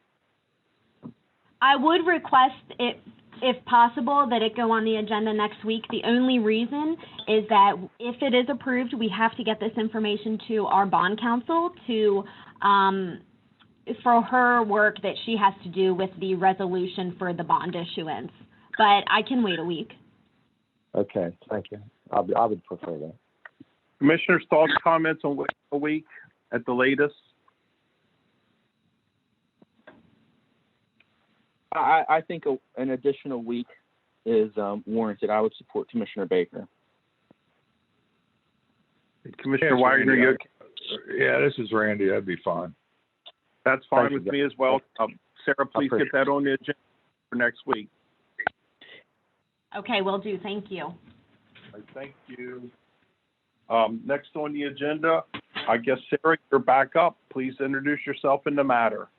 I would request it, if possible, that it go on the agenda next week. The only reason is that if it is approved, we have to get this information to our bond counsel to, for her work that she has to do with the resolution for the bond issuance. But I can wait a week. Okay, thank you. I would prefer that. Commissioners, thoughts, comments on a week at the latest? I think an additional week is warranted. I would support Commissioner Baker. Commissioner Wagner, Yeah, this is Randy. That'd be fine. that's fine Thank with you. me as well. Sarah, please get that on the agenda for next week. Okay, will do. Thank you. All right, thank you. Next on the agenda, I guess, Sarah, you're back up. Please introduce yourself in the matter.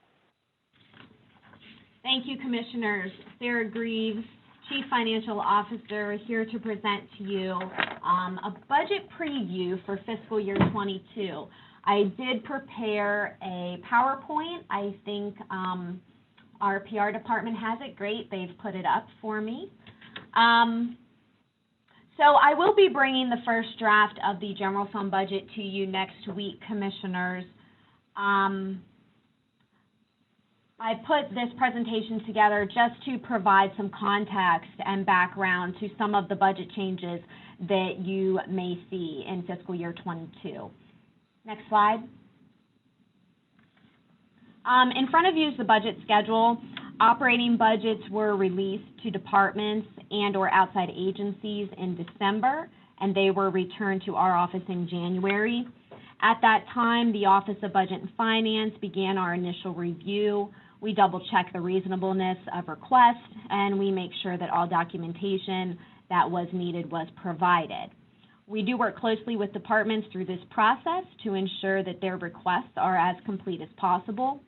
Thank you, Commissioners. Sarah Greaves, Chief Financial Officer, here to present to you a budget preview for fiscal year 22. I did prepare a PowerPoint. I think our PR department has it. Great. They've put it up for me. So I will be bringing the first draft of the general fund budget to you next week, Commissioners. I put this presentation together just to provide some context and background to some of the budget changes that you may see in fiscal year 22. Next slide. In front of you is the budget schedule. Operating budgets were released to departments and or outside agencies in December, and they were returned to our office in January. At that time, the Office of Budget and Finance began our initial review. We double-check the reasonableness of requests, and we make sure that all documentation that was needed was provided. We do work closely with departments through this process to ensure that their requests are as complete as possible.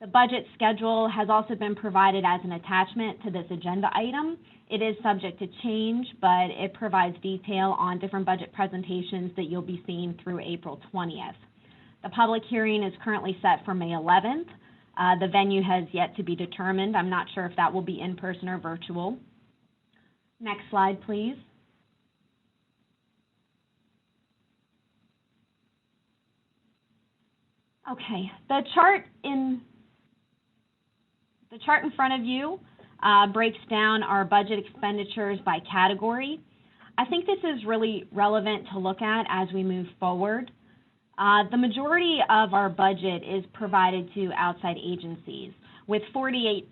The budget schedule has also been provided as an attachment to this agenda item. It is subject to change, but it provides detail on different budget presentations that you'll be seeing through April 20th. The public hearing is currently set for May 11th. The venue has yet to be determined. I'm not sure if that will be in person or virtual. Next slide, please. Okay, the chart in front of you breaks down our budget expenditures by category. I think this is really relevant to look at as we move forward. The majority of our budget is provided to outside agencies, with 48%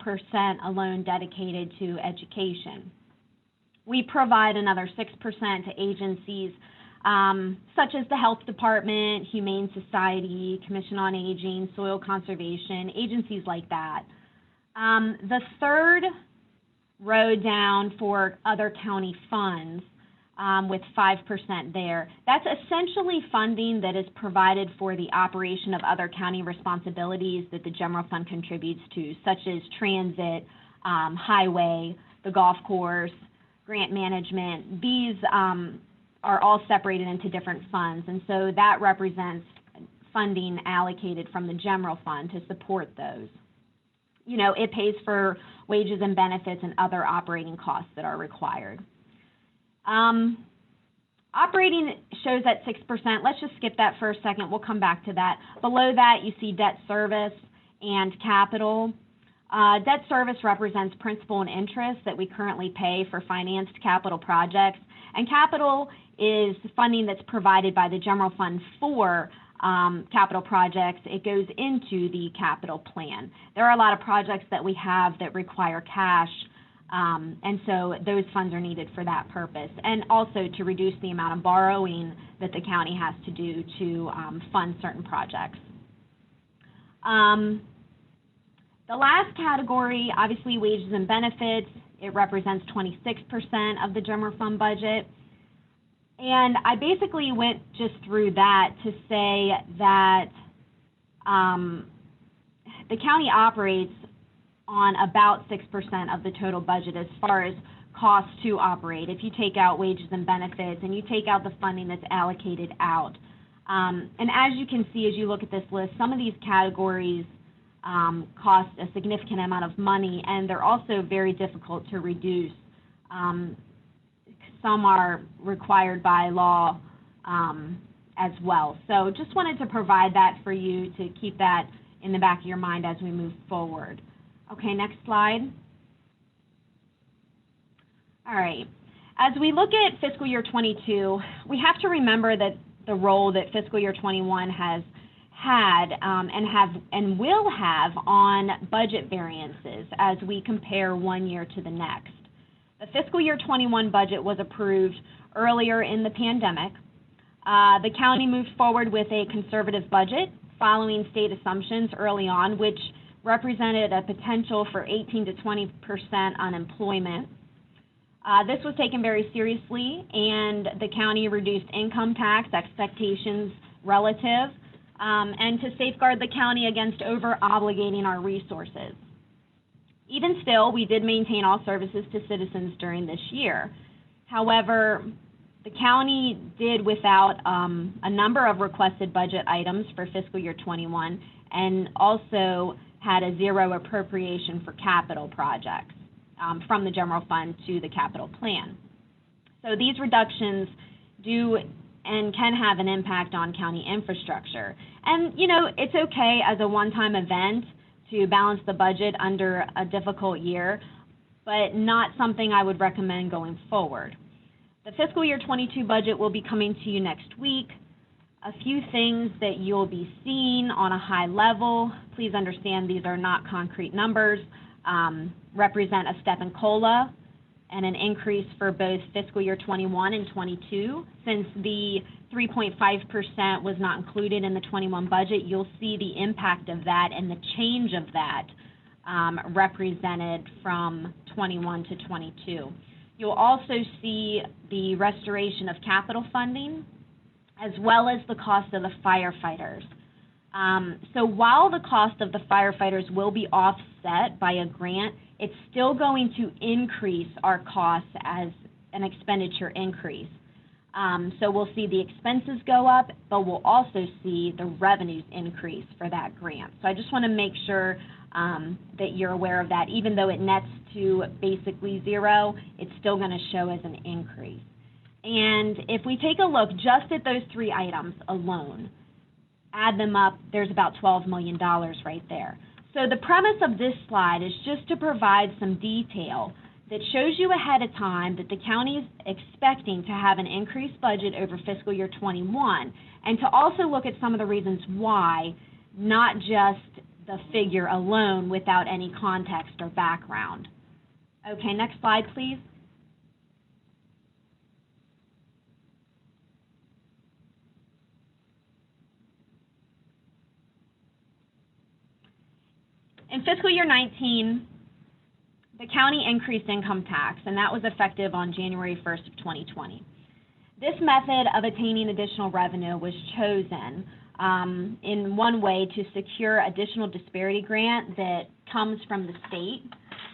alone dedicated to education. We provide another 6% to agencies such as the Health Department, Humane Society, Commission on Aging, Soil Conservation, agencies like that. The third row down for other county funds, with 5% there. That's essentially funding that is provided for the operation of other county responsibilities that the general fund contributes to, such as transit, highway, the golf course, grant management. These are all separated into different funds, and so that represents funding allocated from the general fund to support those. You know, it pays for wages and benefits and other operating costs that are required. Operating shows at 6%. Let's just skip that for a second. We'll come back to that. Below that, you see debt service and capital. Debt service represents principal and interest that we currently pay for financed capital projects. And capital is funding that's provided by the general fund for capital projects. It goes into the capital plan. There are a lot of projects that we have that require cash, and so those funds are needed for that purpose, and also to reduce the amount of borrowing that the county has to do to fund certain projects. The last category, obviously wages and benefits, it represents 26% of the general fund budget. And I basically went just through that to say that the county operates on about 6% of the total budget as far as costs to operate. If you take out wages and benefits and you take out the funding that's allocated out. And as you can see, as you look at this list, some of these categories cost a significant amount of money, and they're also very difficult to reduce. Some are required by law as well. So just wanted to provide that for you to keep that in the back of your mind as we move forward. Okay, next slide. All right. As we look at fiscal year 22, we have to remember that the role that fiscal year 21 has had and will have on budget variances as we compare one year to the next. The fiscal year 21 budget was approved earlier in the pandemic. The county moved forward with a conservative budget following state assumptions early on, which represented a potential for 18 to 20% unemployment. This was taken very seriously, and the county reduced income tax expectations relative and to safeguard the county against over-obligating our resources. Even still, we did maintain all services to citizens during this year. However, the county did without a number of requested budget items for fiscal year 21 and also had a zero appropriation for capital projects from the general fund to the capital plan. So these reductions do and can have an impact on county infrastructure. And, you know, it's okay as a one-time event to balance the budget under a difficult year, but not something I would recommend going forward. The fiscal year 22 budget will be coming to you next week. A few things that you'll be seeing on a high level. Please understand these are not concrete numbers, represent a step in COLA and an increase for both fiscal year 21 and 22. Since the 3.5% was not included in the 21 budget, you'll see the impact of that and the change of that represented from 21 to 22. You'll also see the restoration of capital funding as well as the cost of the firefighters. So while the cost of the firefighters will be offset by a grant, it's still going to increase our costs as an expenditure increase. So we'll see the expenses go up, but we'll also see the revenues increase for that grant. So I just want to make sure that you're aware of that. Even though it nets to basically zero, it's still going to show as an increase. And if we take a look just at those three items alone, add them up, there's about $12 million right there. So the premise of this slide is just to provide some detail that shows you ahead of time that the county is expecting to have an increased budget over fiscal year 21, and to also look at some of the reasons why, not just the figure alone without any context or background. Okay, next slide, please. In fiscal year 19, the county increased income tax, and that was effective on January 1st of 2020. This method of attaining additional revenue was chosen in one way to secure additional disparity grant that comes from the state,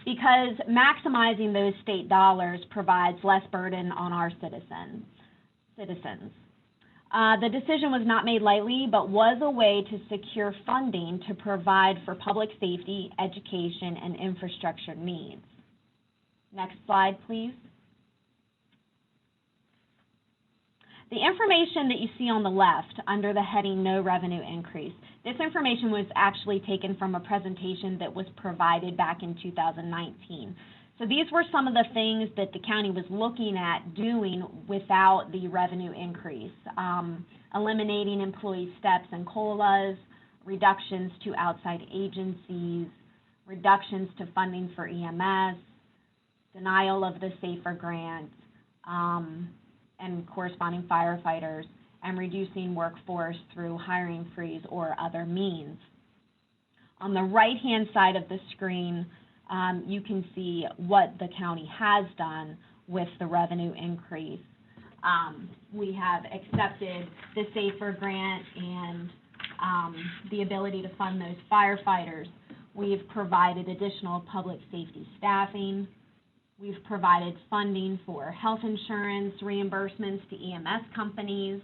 because maximizing those state dollars provides less burden on our citizens. The decision was not made lightly, but was a way to secure funding to provide for public safety, education, and infrastructure needs. Next slide, please. The information that you see on the left under the heading No Revenue Increase, this information was actually taken from a presentation that was provided back in 2019. So these were some of the things that the county was looking at doing without the revenue increase. Eliminating employee steps and COLAs, reductions to outside agencies, reductions to funding for EMS, denial of the SAFER grant, and corresponding firefighters, and reducing workforce through hiring freeze or other means. On the right-hand side of the screen, you can see what the county has done with the revenue increase. We have accepted the SAFER grant and the ability to fund those firefighters. We've provided additional public safety staffing. We've provided funding for health insurance reimbursements to EMS companies.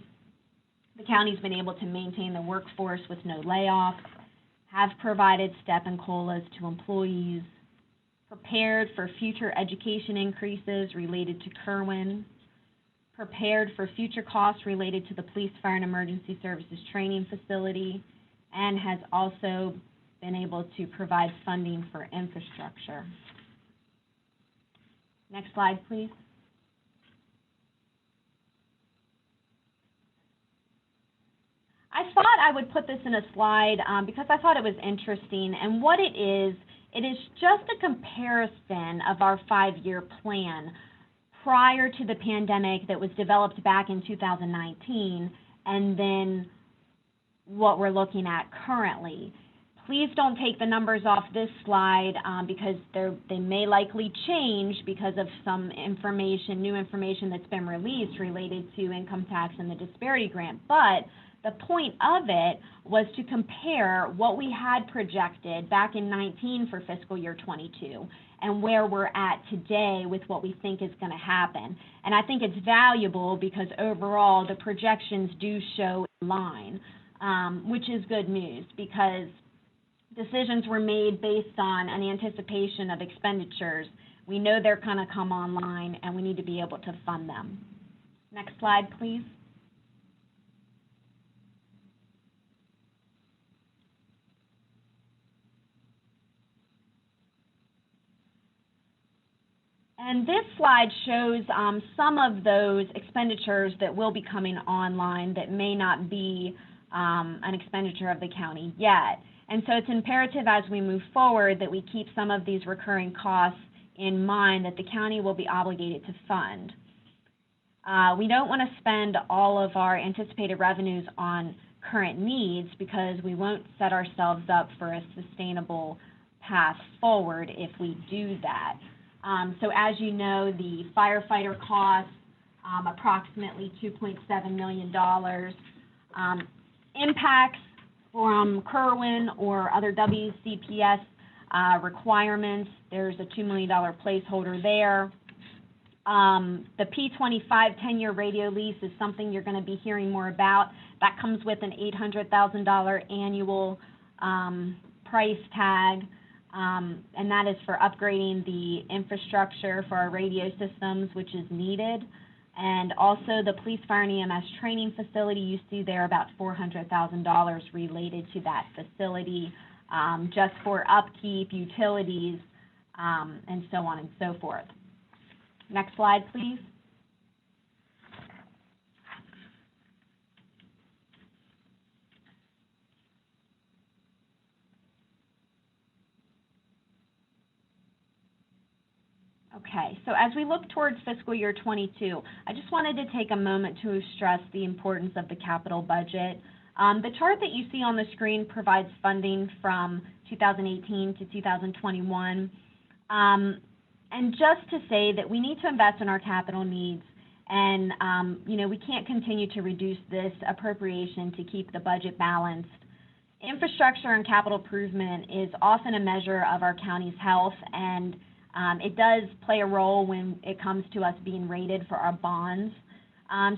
The county's been able to maintain the workforce with no layoffs, have provided step and COLAs to employees, prepared for future education increases related to Kerwin, prepared for future costs related to the Police, Fire, and Emergency Services Training Facility, and has also been able to provide funding for infrastructure. Next slide, please. I thought I would put this in a slide because I thought it was interesting, and what it is just a comparison of our 5-year plan prior to the pandemic that was developed back in 2019, and then what we're looking at currently. Please don't take the numbers off this slide because they may likely change because of some information, new information that's been released related to income tax and the disparity grant. But the point of it was to compare what we had projected back in 19 for fiscal year 22 and where we're at today with what we think is going to happen. And I think it's valuable because overall the projections do show in line, which is good news because decisions were made based on an anticipation of expenditures. We know they're going to come online and we need to be able to fund them. Next slide, please. And this slide shows some of those expenditures that will be coming online that may not be an expenditure of the county yet. And so it's imperative as we move forward that we keep some of these recurring costs in mind that the county will be obligated to fund. We don't want to spend all of our anticipated revenues on current needs because we won't set ourselves up for a sustainable path forward if we do that. So as you know, the firefighter costs, approximately $2.7 million. Impacts from Kerwin or other WCPS requirements, there's a $2 million placeholder there. The P25 10-year radio lease is something you're going to be hearing more about. That comes with an $800,000 annual price tag. And that is for upgrading the infrastructure for our radio systems, which is needed. And also the Police, Fire, and EMS training facility, you see there about $400,000 related to that facility, just for upkeep, utilities, and so on and so forth. Next slide, please. Okay, so as we look towards fiscal year 22, I just wanted to take a moment to stress the importance of the capital budget. The chart that you see on the screen provides funding from 2018 to 2021. And just to say that we need to invest in our capital needs and, we can't continue to reduce this appropriation to keep the budget balanced. Infrastructure and capital improvement is often a measure of our county's health, and it does play a role when it comes to us being rated for our bonds.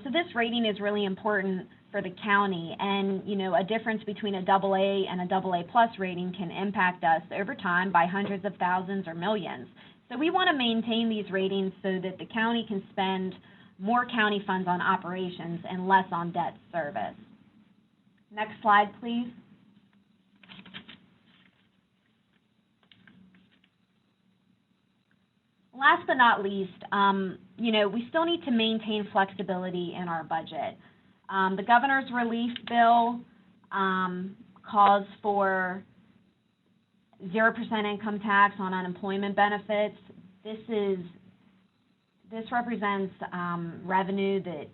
So this rating is really important for the county, and a difference between a AA and a AA plus rating can impact us over time by hundreds of thousands or millions. So we want to maintain these ratings so that the county can spend more county funds on operations and less on debt service. Next slide, please. Last but not least, we still need to maintain flexibility in our budget. The governor's relief bill calls for 0% income tax on unemployment benefits. This represents some revenue that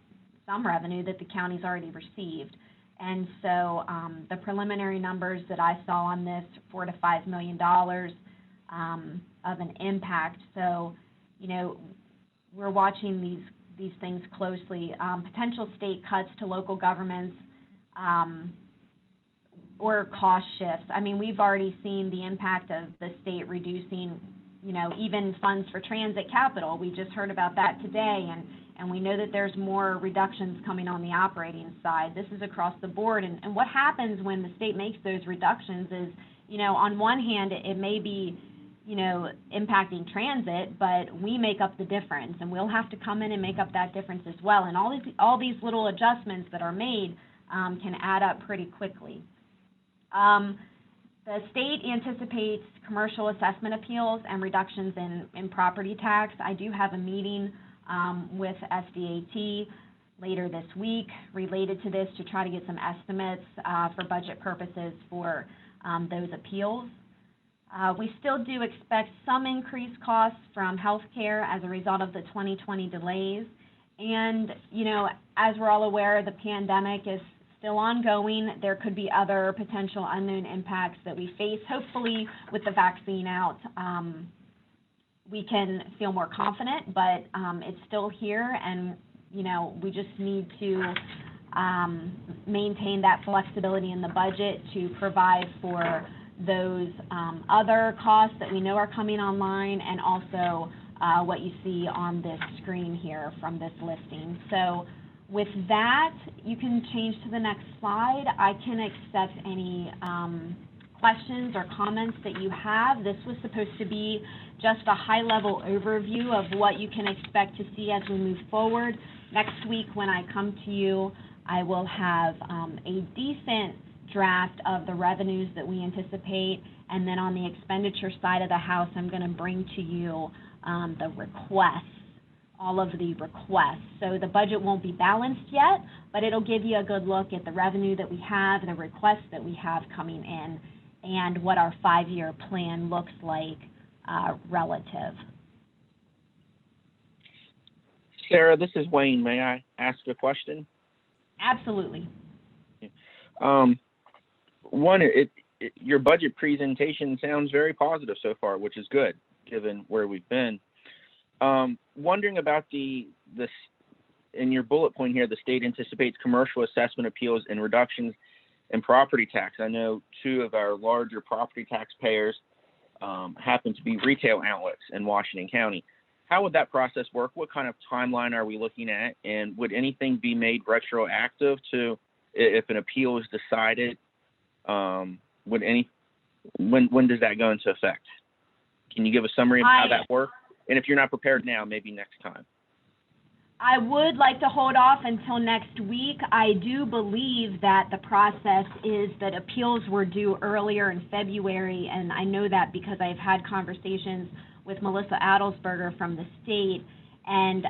the county's already received. And so the preliminary numbers that I saw on this, $4 to $5 million of an impact. So, we're watching these things closely. Potential state cuts to local governments, or cost shifts. I mean, we've already seen the impact of the state reducing, even funds for transit capital. We just heard about that today, and we know that there's more reductions coming on the operating side. This is across the board. And what happens when the state makes those reductions is, on one hand, it may be, impacting transit, but we make up the difference, and we'll have to come in and make up that difference as well. And all these little adjustments that are made can add up pretty quickly. The state anticipates commercial assessment appeals and reductions in property tax. I do have a meeting with SDAT later this week related to this to try to get some estimates for budget purposes for those appeals. We still do expect some increased costs from healthcare as a result of the 2020 delays. And, as we're all aware, the pandemic is still ongoing. There could be other potential unknown impacts that we face. Hopefully, with the vaccine out, we can feel more confident, but it's still here, and, we just need to maintain that flexibility in the budget to provide for those other costs that we know are coming online, and also what you see on this screen here from this listing. So with that, you can change to the next slide. I can accept any questions or comments that you have. This was supposed to be just a high-level overview of what you can expect to see as we move forward. Next week, when I come to you, I will have a decent draft of the revenues that we anticipate, and then on the expenditure side of the house, I'm going to bring to you the requests, all of the requests. So the budget won't be balanced yet, but it'll give you a good look at the revenue that we have, the requests that we have coming in, and what our 5-year plan looks like relative. Sarah, this is Wayne. May I ask a question? Absolutely. Your budget presentation sounds very positive so far, which is good, given where we've been. Wondering about in your bullet point here, the state anticipates commercial assessment appeals and reductions in property tax. I know 2 of our larger property taxpayers happen to be retail outlets in Washington County. How would that process work? What kind of timeline are we looking at? And would anything be made retroactive to if an appeal is decided? When does that go into effect? Can you give a summary of how that works? And if you're not prepared now, maybe next time. I would like to hold off until next week. I do believe that the process is that appeals were due earlier in February, and I know that because I've had conversations with Melissa Adelsberger from the state, and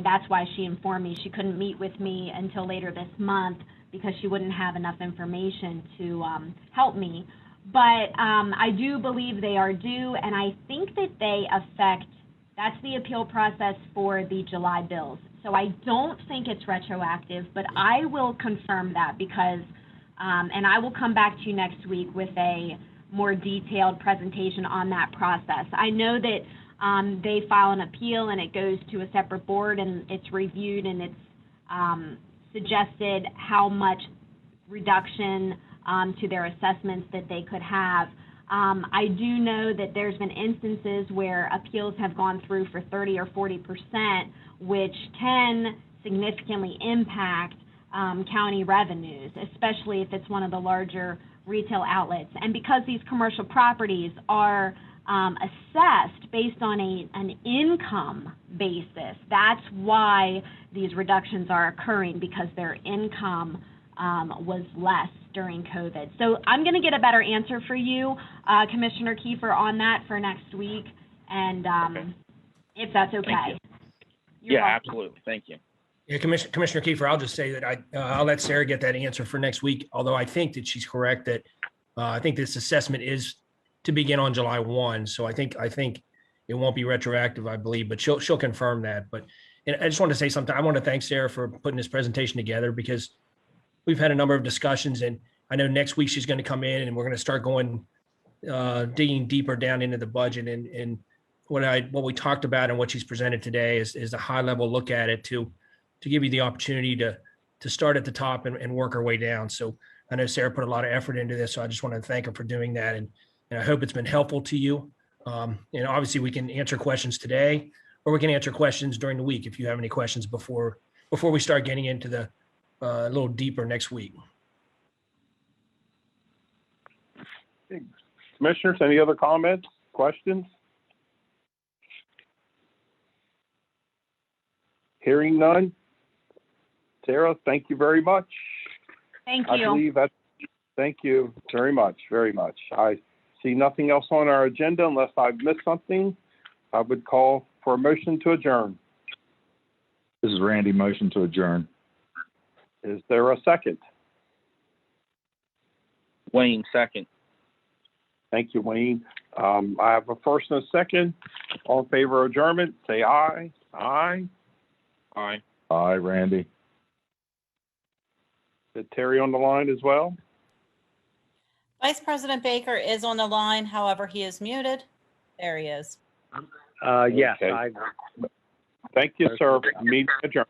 that's why she informed me she couldn't meet with me until later this month, because she wouldn't have enough information to help me. But I do believe they are due, and I think that they affect, that's the appeal process for the July bills. So I don't think it's retroactive, but I will confirm that because, and I will come back to you next week with a more detailed presentation on that process. I know that they file an appeal and it goes to a separate board and it's reviewed and it's suggested how much reduction to their assessments that they could have. I do know that there's been instances where appeals have gone through for 30 or 40%, which can significantly impact county revenues, especially if it's one of the larger retail outlets. And because these commercial properties are assessed based on an income basis, that's why these reductions are occurring, because their income was less during COVID. So I'm going to get a better answer for you, Commissioner Kiefer, on that for next week, and if that's okay. Yeah, absolutely. Thank you. Yeah, Commissioner Kiefer, I'll just say that I'll let Sarah get that answer for next week, although I think that she's correct that I think this assessment is to begin on July 1. So I think it won't be retroactive, I believe, but she'll confirm that. But and I just want to say something. I want to thank Sarah for putting this presentation together, because we've had a number of discussions, and I know next week she's going to come in and we're going to start going digging deeper down into the budget, and what we talked about and what she's presented today is a high level look at it to give you the opportunity to start at the top and work our way down. So I know Sarah put a lot of effort into this, so I just want to thank her for doing that. And I hope it's been helpful to you. And obviously we can answer questions today, or we can answer questions during the week if you have any questions before we start getting into the a little deeper next week. Commissioners, any other comments, questions? Hearing none. Sarah, thank you very much. Thank I you. believe that, thank you very much, very much. I see nothing else on our agenda unless I've missed something. I would call for a motion to adjourn. This is Randy, motion to adjourn. Is there a second? Wayne, second. Thank you, Wayne. I have a first and a second. All in favor of adjournment, say aye. Aye. Aye. Aye, Randy. Is Terry on the line as well? Vice President Baker is on the line. However, he is muted. There he is. Yes, Okay. Thank you, sir. Meeting adjourned.